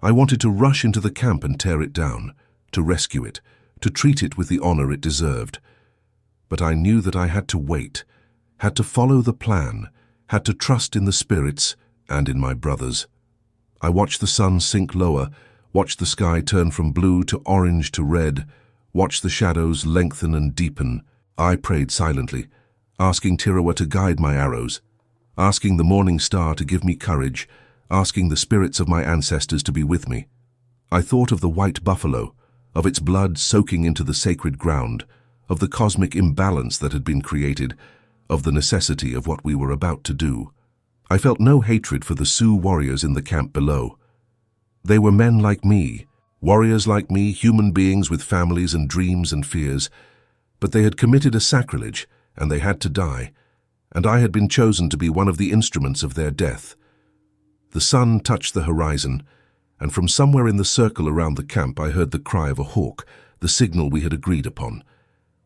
I wanted to rush into the camp and tear it down, to rescue it, to treat it with the honor it deserved. But I knew that I had to wait, had to follow the plan, had to trust in the spirits and in my brothers. I watched the sun sink lower, watched the sky turn from blue to orange to red, watched the shadows lengthen and deepen. I prayed silently, asking Tirawa to guide my arrows, asking the morning star to give me courage, asking the spirits of my ancestors to be with me. I thought of the white buffalo, of its blood soaking into the sacred ground, of the cosmic imbalance that had been created, of the necessity of what we were about to do. I felt no hatred for the Sioux warriors in the camp below. They were men like me, warriors like me, human beings with families and dreams and fears, but they had committed a sacrilege, and they had to die, and I had been chosen to be one of the instruments of their death. The sun touched the horizon, and from somewhere in the circle around the camp I heard the cry of a hawk, the signal we had agreed upon.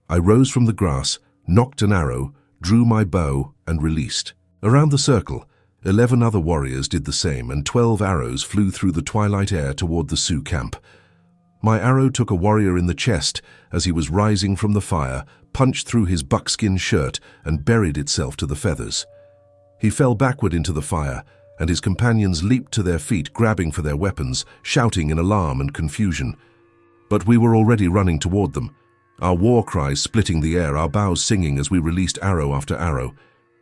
I rose from the grass, nocked an arrow, drew my bow, and released. Around the circle, 11 other warriors did the same, and 12 arrows flew through the twilight air toward the Sioux camp. My arrow took a warrior in the chest as he was rising from the fire, punched through his buckskin shirt, and buried itself to the feathers. He fell backward into the fire, and his companions leaped to their feet, grabbing for their weapons, shouting in alarm and confusion. But we were already running toward them, our war cries splitting the air, our bows singing as we released arrow after arrow.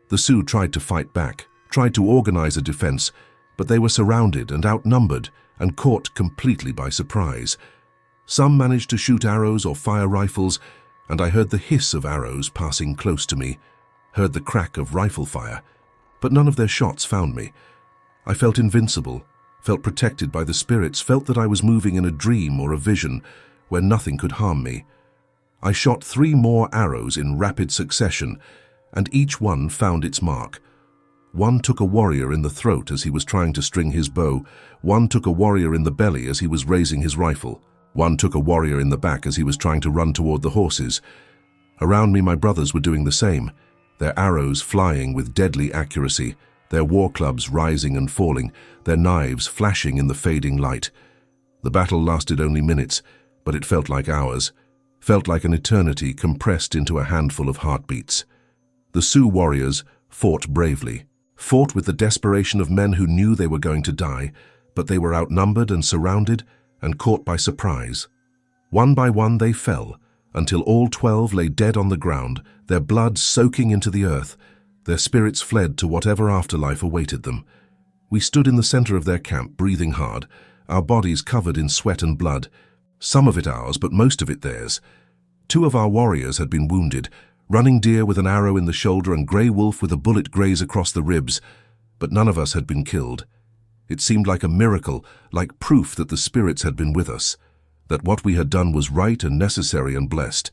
The Sioux tried to fight back, tried to organize a defense, but they were surrounded and outnumbered and caught completely by surprise. Some managed to shoot arrows or fire rifles, and I heard the hiss of arrows passing close to me, heard the crack of rifle fire, but none of their shots found me. I felt invincible, felt protected by the spirits, felt that I was moving in a dream or a vision where nothing could harm me. I shot 3 more arrows in rapid succession, and each one found its mark. One took a warrior in the throat as he was trying to string his bow, one took a warrior in the belly as he was raising his rifle, one took a warrior in the back as he was trying to run toward the horses. Around me my brothers were doing the same, their arrows flying with deadly accuracy, their war clubs rising and falling, their knives flashing in the fading light. The battle lasted only minutes, but it felt like hours, felt like an eternity compressed into a handful of heartbeats. The Sioux warriors fought bravely, fought with the desperation of men who knew they were going to die, but they were outnumbered and surrounded and caught by surprise. One by one they fell, until all 12 lay dead on the ground, their blood soaking into the earth, Their spirits fled to whatever afterlife awaited them. We stood in the center of their camp, breathing hard, our bodies covered in sweat and blood, some of it ours, but most of it theirs. 2 of our warriors had been wounded, Running Deer with an arrow in the shoulder and Grey Wolf with a bullet graze across the ribs, but none of us had been killed. It seemed like a miracle, like proof that the spirits had been with us, that what we had done was right and necessary and blessed.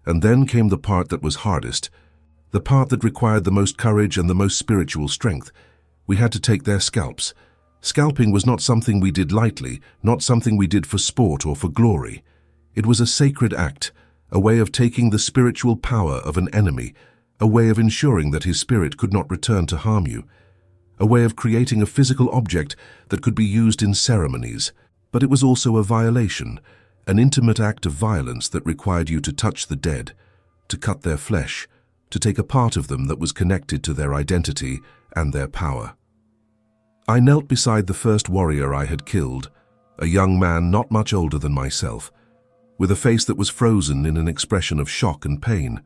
And then came the part that was hardest, the part that required the most courage and the most spiritual strength. We had to take their scalps. Scalping was not something we did lightly, not something we did for sport or for glory. It was a sacred act, a way of taking the spiritual power of an enemy, a way of ensuring that his spirit could not return to harm you, a way of creating a physical object that could be used in ceremonies. But it was also a violation, an intimate act of violence that required you to touch the dead, to cut their flesh, to take a part of them that was connected to their identity and their power. I knelt beside the first warrior I had killed, a young man not much older than myself, with a face that was frozen in an expression of shock and pain.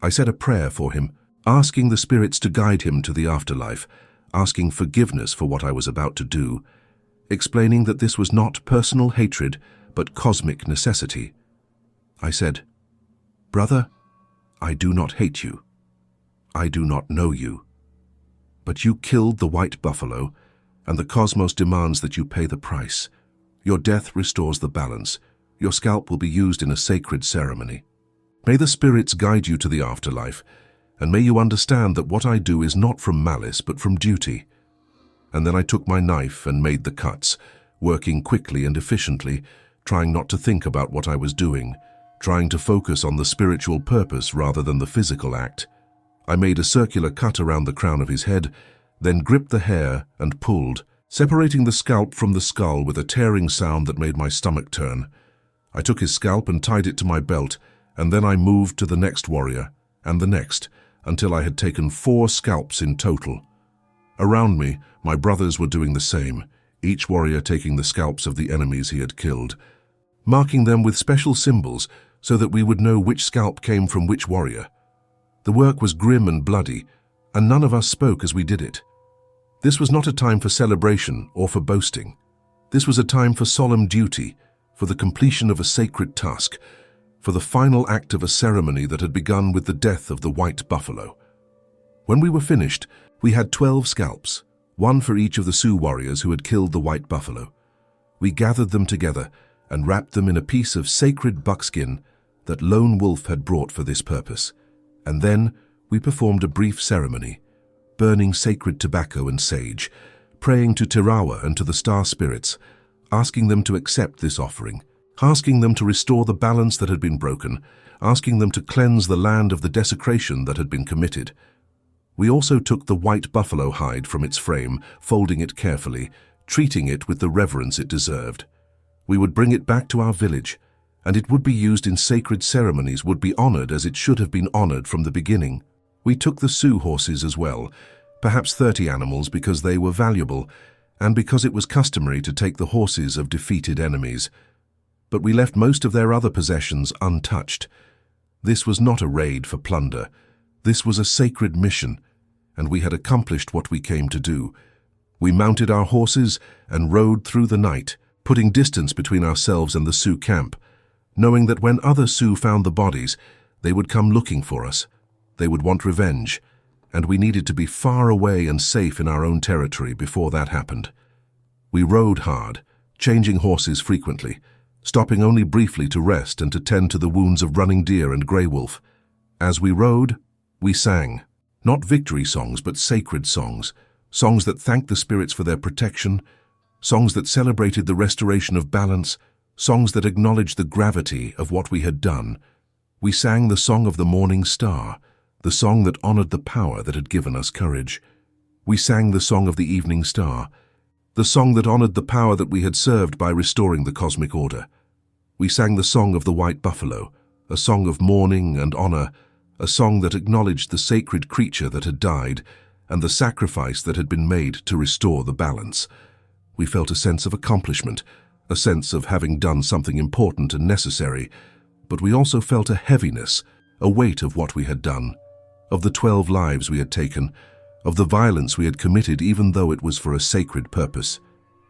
I said a prayer for him, asking the spirits to guide him to the afterlife, asking forgiveness for what I was about to do, explaining that this was not personal hatred, but cosmic necessity. I said, "Brother, I do not hate you. I do not know you. But you killed the white buffalo, and the cosmos demands that you pay the price. Your death restores the balance. Your scalp will be used in a sacred ceremony. May the spirits guide you to the afterlife, and may you understand that what I do is not from malice, but from duty." And then I took my knife and made the cuts, working quickly and efficiently, trying not to think about what I was doing, trying to focus on the spiritual purpose rather than the physical act. I made a circular cut around the crown of his head, then gripped the hair and pulled, separating the scalp from the skull with a tearing sound that made my stomach turn. I took his scalp and tied it to my belt, and then I moved to the next warrior, and the next, until I had taken 4 scalps in total. Around me, my brothers were doing the same, each warrior taking the scalps of the enemies he had killed, marking them with special symbols so that we would know which scalp came from which warrior. The work was grim and bloody, and none of us spoke as we did it. This was not a time for celebration or for boasting. This was a time for solemn duty, for the completion of a sacred task, for the final act of a ceremony that had begun with the death of the white buffalo. When we were finished, we had 12 scalps, 1 for each of the Sioux warriors who had killed the white buffalo. We gathered them together and wrapped them in a piece of sacred buckskin that Lone Wolf had brought for this purpose. And then we performed a brief ceremony, burning sacred tobacco and sage, praying to Tirawa and to the star spirits, asking them to accept this offering, asking them to restore the balance that had been broken, asking them to cleanse the land of the desecration that had been committed. We also took the white buffalo hide from its frame, folding it carefully, treating it with the reverence it deserved. We would bring it back to our village, and it would be used in sacred ceremonies, would be honored as it should have been honored from the beginning. We took the Sioux horses as well, perhaps 30 animals because they were valuable, and because it was customary to take the horses of defeated enemies. But we left most of their other possessions untouched. This was not a raid for plunder. This was a sacred mission, and we had accomplished what we came to do. We mounted our horses and rode through the night, putting distance between ourselves and the Sioux camp, knowing that when other Sioux found the bodies, they would come looking for us. They would want revenge, and we needed to be far away and safe in our own territory before that happened. We rode hard, changing horses frequently, stopping only briefly to rest and to tend to the wounds of Running Deer and Grey Wolf. As we rode, we sang, not victory songs but sacred songs, songs that thanked the spirits for their protection, songs that celebrated the restoration of balance, songs that acknowledged the gravity of what we had done. We sang the song of the morning star, the song that honored the power that had given us courage. We sang the song of the evening star, the song that honored the power that we had served by restoring the cosmic order. We sang the song of the white buffalo, a song of mourning and honor, a song that acknowledged the sacred creature that had died and the sacrifice that had been made to restore the balance. We felt a sense of accomplishment, a sense of having done something important and necessary, but we also felt a heaviness, a weight of what we had done, of the 12 lives we had taken, of the violence we had committed even though it was for a sacred purpose.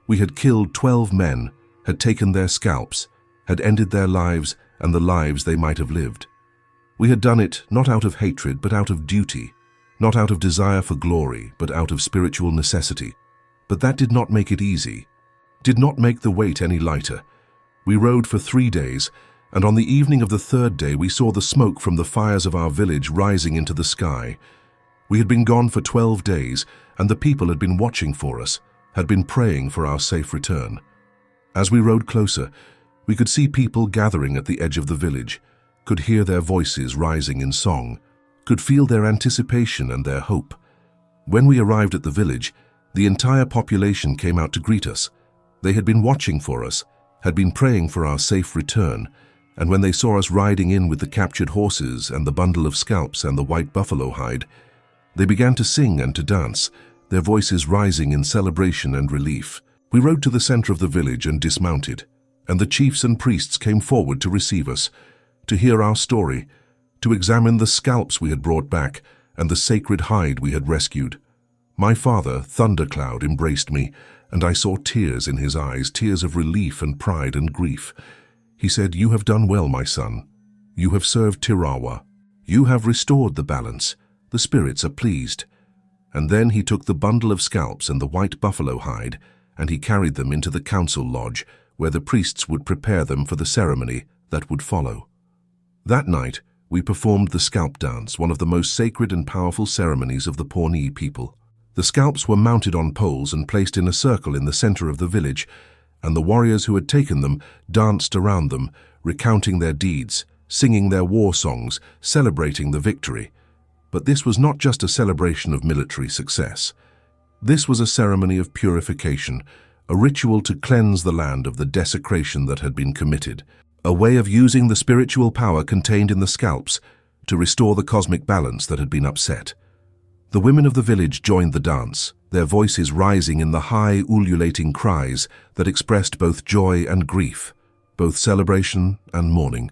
We had killed 12 men, had taken their scalps, had ended their lives and the lives they might have lived. We had done it not out of hatred but out of duty, not out of desire for glory but out of spiritual necessity. But that did not make it easy, did not make the weight any lighter. We rode for 3 days, and on the evening of the 3rd day we saw the smoke from the fires of our village rising into the sky. We had been gone for 12 days, and the people had been watching for us, had been praying for our safe return. As we rode closer, we could see people gathering at the edge of the village, could hear their voices rising in song, could feel their anticipation and their hope. When we arrived at the village, the entire population came out to greet us. They had been watching for us, had been praying for our safe return, and when they saw us riding in with the captured horses and the bundle of scalps and the white buffalo hide, they began to sing and to dance, their voices rising in celebration and relief. We rode to the center of the village and dismounted, and the chiefs and priests came forward to receive us, to hear our story, to examine the scalps we had brought back and the sacred hide we had rescued. My father, Thundercloud, embraced me, and I saw tears in his eyes, tears of relief and pride and grief. He said, "You have done well, my son. You have served Tirawa. You have restored the balance. The spirits are pleased." And then he took the bundle of scalps and the white buffalo hide, and he carried them into the council lodge, where the priests would prepare them for the ceremony that would follow. That night, we performed the scalp dance, one of the most sacred and powerful ceremonies of the Pawnee people. The scalps were mounted on poles and placed in a circle in the center of the village, and the warriors who had taken them danced around them, recounting their deeds, singing their war songs, celebrating the victory. But this was not just a celebration of military success. This was a ceremony of purification, a ritual to cleanse the land of the desecration that had been committed, a way of using the spiritual power contained in the scalps to restore the cosmic balance that had been upset. The women of the village joined the dance, their voices rising in the high, ululating cries that expressed both joy and grief, both celebration and mourning.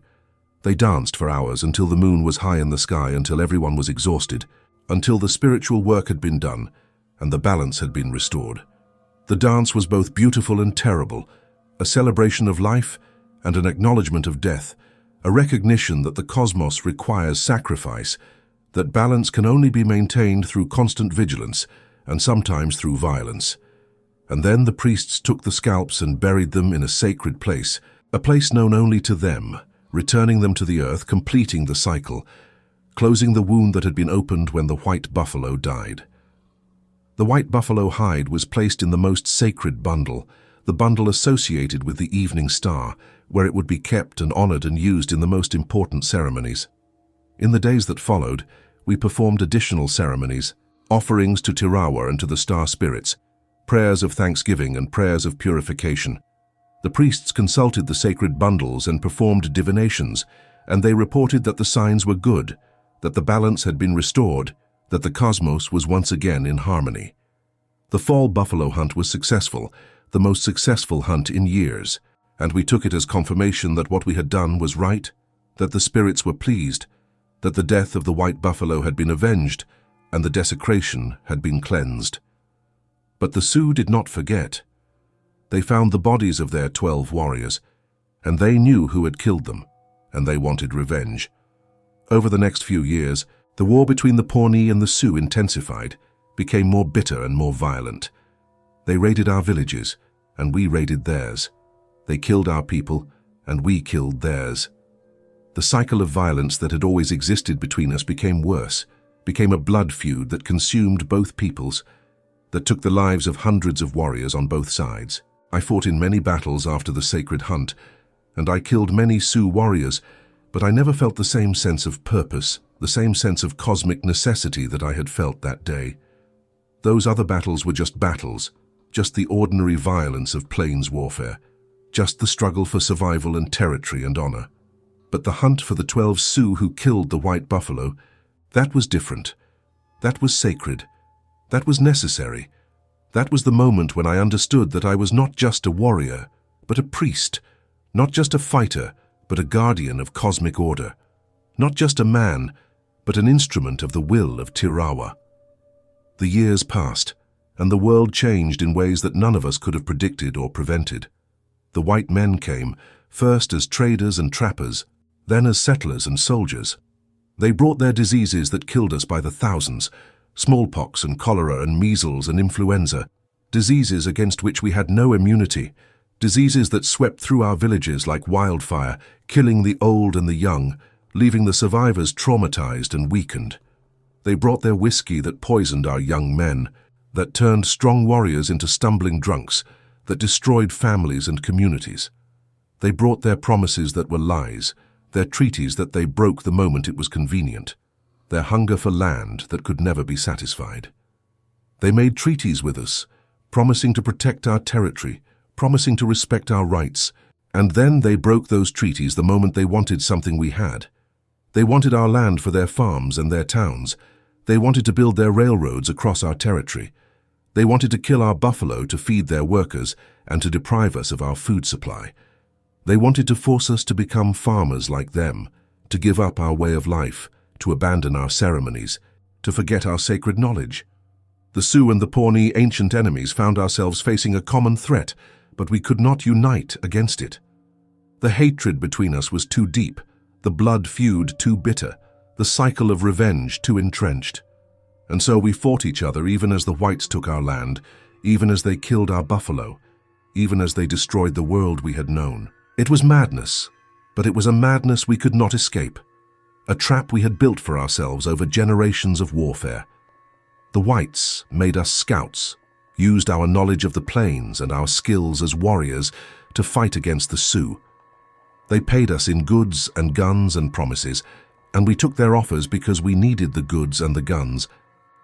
They danced for hours until the moon was high in the sky, until everyone was exhausted, until the spiritual work had been done and the balance had been restored. The dance was both beautiful and terrible, a celebration of life and an acknowledgement of death, a recognition that the cosmos requires sacrifice, that balance can only be maintained through constant vigilance and sometimes through violence. And then the priests took the scalps and buried them in a sacred place, a place known only to them, returning them to the earth, completing the cycle, closing the wound that had been opened when the white buffalo died. The white buffalo hide was placed in the most sacred bundle, the bundle associated with the evening star, where it would be kept and honored and used in the most important ceremonies. In the days that followed, we performed additional ceremonies, offerings to Tirawa and to the star spirits, prayers of thanksgiving and prayers of purification. The priests consulted the sacred bundles and performed divinations, and they reported that the signs were good, that the balance had been restored, that the cosmos was once again in harmony. The fall buffalo hunt was successful, the most successful hunt in years, and we took it as confirmation that what we had done was right, that the spirits were pleased, that the death of the white buffalo had been avenged, and the desecration had been cleansed. But the Sioux did not forget. They found the bodies of their 12 warriors, and they knew who had killed them, and they wanted revenge. Over the next few years, the war between the Pawnee and the Sioux intensified, became more bitter and more violent. They raided our villages, and we raided theirs. They killed our people, and we killed theirs. The cycle of violence that had always existed between us became worse, became a blood feud that consumed both peoples, that took the lives of hundreds of warriors on both sides. I fought in many battles after the sacred hunt, and I killed many Sioux warriors, but I never felt the same sense of purpose, the same sense of cosmic necessity that I had felt that day. Those other battles were just battles, just the ordinary violence of plains warfare, just the struggle for survival and territory and honor. But the hunt for the 12 Sioux who killed the white buffalo, that was different. That was sacred. That was necessary. That was the moment when I understood that I was not just a warrior, but a priest, not just a fighter, but a guardian of cosmic order, not just a man, but an instrument of the will of Tirawa. The years passed, and the world changed in ways that none of us could have predicted or prevented. The white men came, first as traders and trappers, then as settlers and soldiers. They brought their diseases that killed us by the thousands, smallpox and cholera and measles and influenza, diseases against which we had no immunity, diseases that swept through our villages like wildfire, killing the old and the young, leaving the survivors traumatized and weakened. They brought their whiskey that poisoned our young men, that turned strong warriors into stumbling drunks, that destroyed families and communities. They brought their promises that were lies, their treaties that they broke the moment it was convenient, their hunger for land that could never be satisfied. They made treaties with us, promising to protect our territory, promising to respect our rights, and then they broke those treaties the moment they wanted something we had. They wanted our land for their farms and their towns. They wanted to build their railroads across our territory. They wanted to kill our buffalo to feed their workers and to deprive us of our food supply. They wanted to force us to become farmers like them, to give up our way of life, to abandon our ceremonies, to forget our sacred knowledge. The Sioux and the Pawnee, ancient enemies, found ourselves facing a common threat, but we could not unite against it. The hatred between us was too deep, the blood feud too bitter, the cycle of revenge too entrenched. And so we fought each other even as the whites took our land, even as they killed our buffalo, even as they destroyed the world we had known. It was madness, but it was a madness we could not escape, a trap we had built for ourselves over generations of warfare. The whites made us scouts, used our knowledge of the plains and our skills as warriors to fight against the Sioux. They paid us in goods and guns and promises, and we took their offers because we needed the goods and the guns,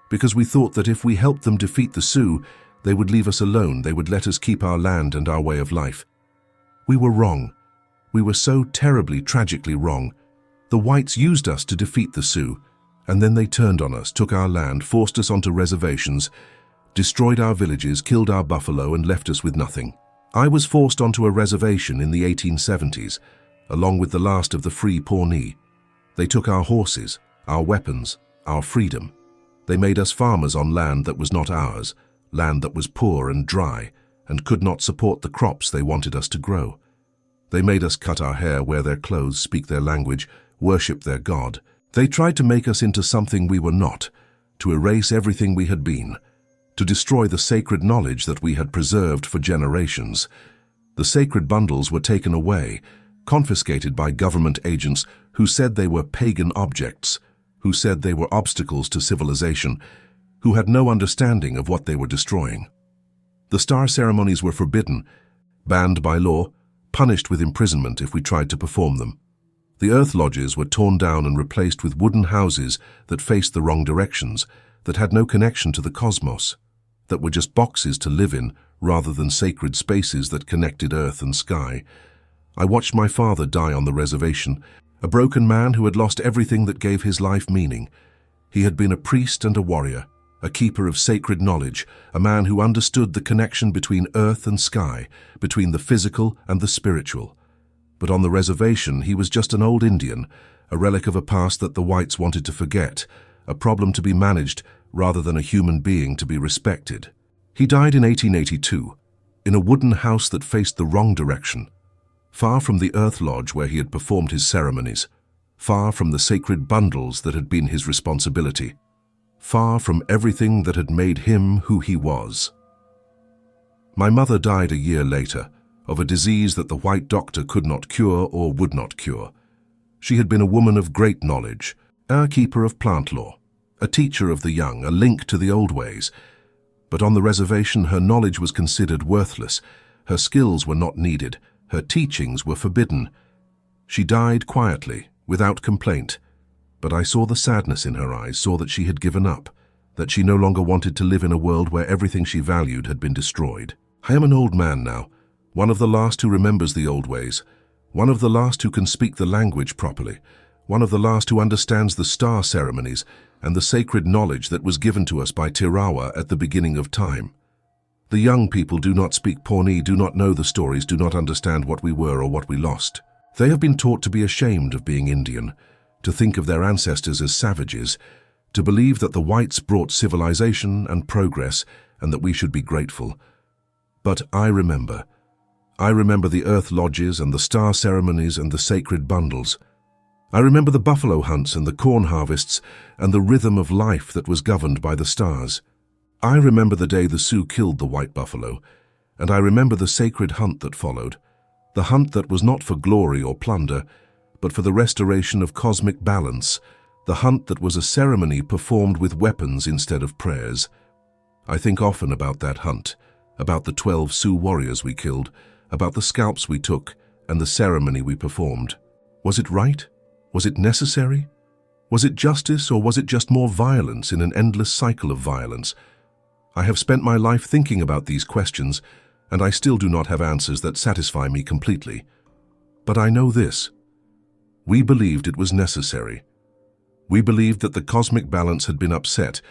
because we thought that if we helped them defeat the Sioux, they would leave us alone, they would let us keep our land and our way of life. We were wrong. We were so terribly, tragically wrong. The whites used us to defeat the Sioux, and then they turned on us, took our land, forced us onto reservations, destroyed our villages, killed our buffalo, and left us with nothing. I was forced onto a reservation in the 1870s, along with the last of the free Pawnee. They took our horses, our weapons, our freedom. They made us farmers on land that was not ours, land that was poor and dry, and could not support the crops they wanted us to grow. They made us cut our hair, wear their clothes, speak their language, worship their God. They tried to make us into something we were not, to erase everything we had been, to destroy the sacred knowledge that we had preserved for generations. The sacred bundles were taken away, confiscated by government agents who said they were pagan objects, who said they were obstacles to civilization, who had no understanding of what they were destroying. The star ceremonies were forbidden, banned by law, punished with imprisonment if we tried to perform them. The earth lodges were torn down and replaced with wooden houses that faced the wrong directions, that had no connection to the cosmos, that were just boxes to live in rather than sacred spaces that connected earth and sky. I watched my father die on the reservation, a broken man who had lost everything that gave his life meaning. He had been a priest and a warrior, a keeper of sacred knowledge, a man who understood the connection between earth and sky, between the physical and the spiritual. But on the reservation, he was just an old Indian, a relic of a past that the whites wanted to forget, a problem to be managed rather than a human being to be respected. He died in 1882, in a wooden house that faced the wrong direction, far from the earth lodge where he had performed his ceremonies, far from the sacred bundles that had been his responsibility, far from everything that had made him who he was. My mother died a year later, of a disease that the white doctor could not cure or would not cure. She had been a woman of great knowledge, a keeper of plant law, a teacher of the young, a link to the old ways. But on the reservation, her knowledge was considered worthless, her skills were not needed, her teachings were forbidden. She died quietly, without complaint, but I saw the sadness in her eyes, saw that she had given up, that she no longer wanted to live in a world where everything she valued had been destroyed. I am an old man now, one of the last who remembers the old ways, one of the last who can speak the language properly, one of the last who understands the star ceremonies and the sacred knowledge that was given to us by Tirawa at the beginning of time. The young people do not speak Pawnee, do not know the stories, do not understand what we were or what we lost. They have been taught to be ashamed of being Indian, to think of their ancestors as savages, to believe that the whites brought civilization and progress and that we should be grateful. But I remember the earth lodges and the star ceremonies and the sacred bundles. I remember the buffalo hunts and the corn harvests and the rhythm of life that was governed by the stars. I remember the day the Sioux killed the white buffalo, and I remember the sacred hunt that followed, the hunt that was not for glory or plunder, but for the restoration of cosmic balance, the hunt that was a ceremony performed with weapons instead of prayers. I think often about that hunt, about the 12 Sioux warriors we killed, about the scalps we took and the ceremony we performed. Was it right? Was it necessary? Was it justice, or was it just more violence in an endless cycle of violence? I have spent my life thinking about these questions, and I still do not have answers that satisfy me completely. But I know this. We believed it was necessary. We believed that the cosmic balance had been upset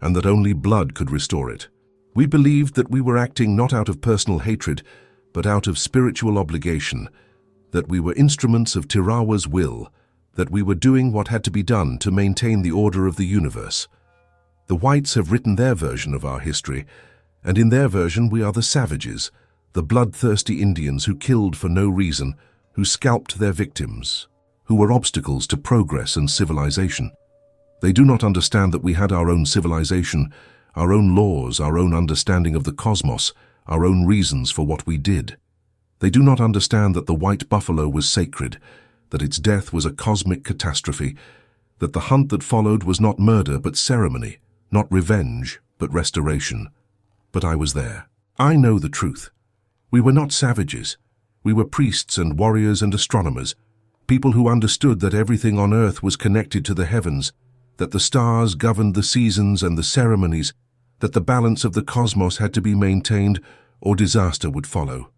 and that only blood could restore it. We believed that we were acting not out of personal hatred, but out of spiritual obligation, that we were instruments of Tirawa's will, that we were doing what had to be done to maintain the order of the universe. The whites have written their version of our history, and in their version we are the savages, the bloodthirsty Indians who killed for no reason, who scalped their victims, who were obstacles to progress and civilization. They do not understand that we had our own civilization, our own laws, our own understanding of the cosmos, our own reasons for what we did. They do not understand that the white buffalo was sacred, that its death was a cosmic catastrophe, that the hunt that followed was not murder but ceremony, not revenge but restoration. But I was there. I know the truth. We were not savages. We were priests and warriors and astronomers, people who understood that everything on earth was connected to the heavens, that the stars governed the seasons and the ceremonies, that the balance of the cosmos had to be maintained or disaster would follow.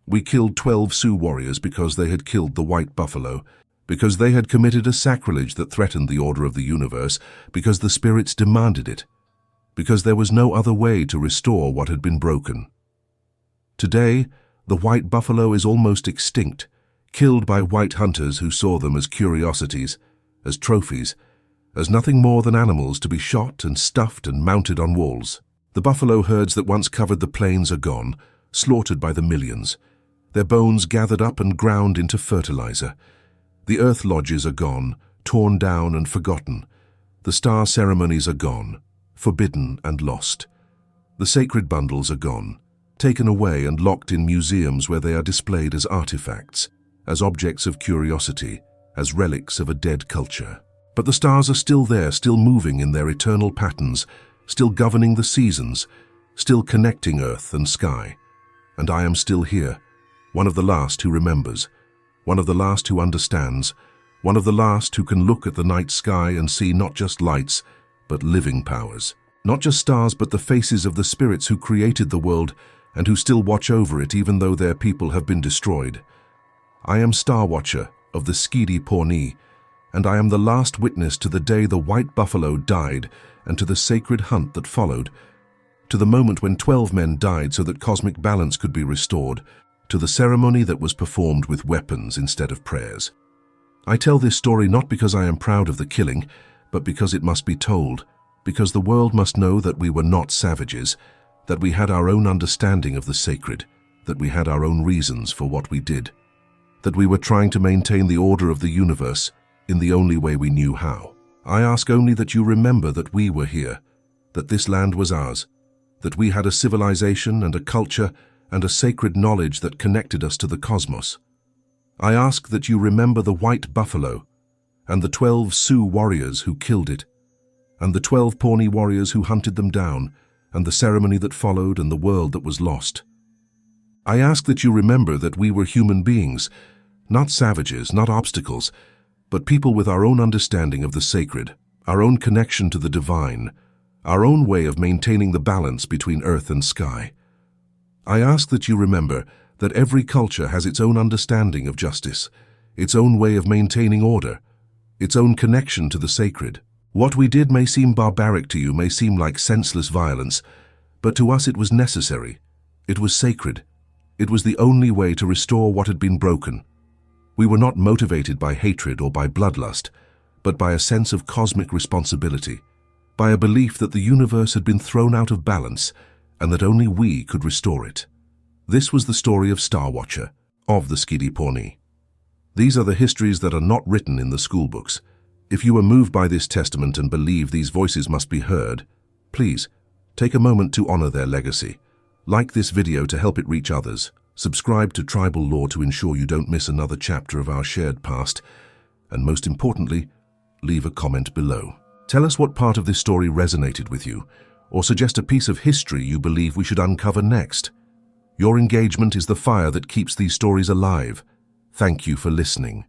We killed 12 Sioux warriors because they had killed the white buffalo, because they had committed a sacrilege that threatened the order of the universe, because the spirits demanded it, because there was no other way to restore what had been broken. Today, the white buffalo is almost extinct, killed by white hunters who saw them as curiosities, as trophies, as nothing more than animals to be shot and stuffed and mounted on walls. The buffalo herds that once covered the plains are gone, slaughtered by the millions, their bones gathered up and ground into fertilizer. The earth lodges are gone, torn down and forgotten. The star ceremonies are gone, forbidden and lost. The sacred bundles are gone, taken away and locked in museums where they are displayed as artifacts, as objects of curiosity, as relics of a dead culture. But the stars are still there, still moving in their eternal patterns, still governing the seasons, still connecting earth and sky. And I am still here, one of the last who remembers, one of the last who understands, one of the last who can look at the night sky and see not just lights, but living powers. Not just stars, but the faces of the spirits who created the world and who still watch over it even though their people have been destroyed. I am Star Watcher of the Pawnee, and I am the last witness to the day the white buffalo died and to the sacred hunt that followed, to the moment when 12 men died so that cosmic balance could be restored, to the ceremony that was performed with weapons instead of prayers. I tell this story not because I am proud of the killing, but because it must be told, because the world must know that we were not savages, that we had our own understanding of the sacred, that we had our own reasons for what we did, that we were trying to maintain the order of the universe in the only way we knew how. I ask only that you remember that we were here, that this land was ours, that we had a civilization and a culture and a sacred knowledge that connected us to the cosmos. I ask that you remember the white buffalo and the 12 Sioux warriors who killed it, and the 12 Pawnee warriors who hunted them down, and the ceremony that followed and the world that was lost. I ask that you remember that we were human beings, not savages, not obstacles, but people with our own understanding of the sacred, our own connection to the divine, our own way of maintaining the balance between earth and sky. I ask that you remember that every culture has its own understanding of justice, its own way of maintaining order, its own connection to the sacred. What we did may seem barbaric to you, may seem like senseless violence, but to us it was necessary. It was sacred. It was the only way to restore what had been broken. We were not motivated by hatred or by bloodlust, but by a sense of cosmic responsibility, by a belief that the universe had been thrown out of balance and that only we could restore it. This was the story of Star Watcher, of the Sioux Pawnee. These are the histories that are not written in the school books. If you are moved by this testament and believe these voices must be heard, please take a moment to honor their legacy. Like this video to help it reach others. Subscribe to Tribal Lore to ensure you don't miss another chapter of our shared past. And most importantly, leave a comment below. Tell us what part of this story resonated with you, or suggest a piece of history you believe we should uncover next. Your engagement is the fire that keeps these stories alive. Thank you for listening.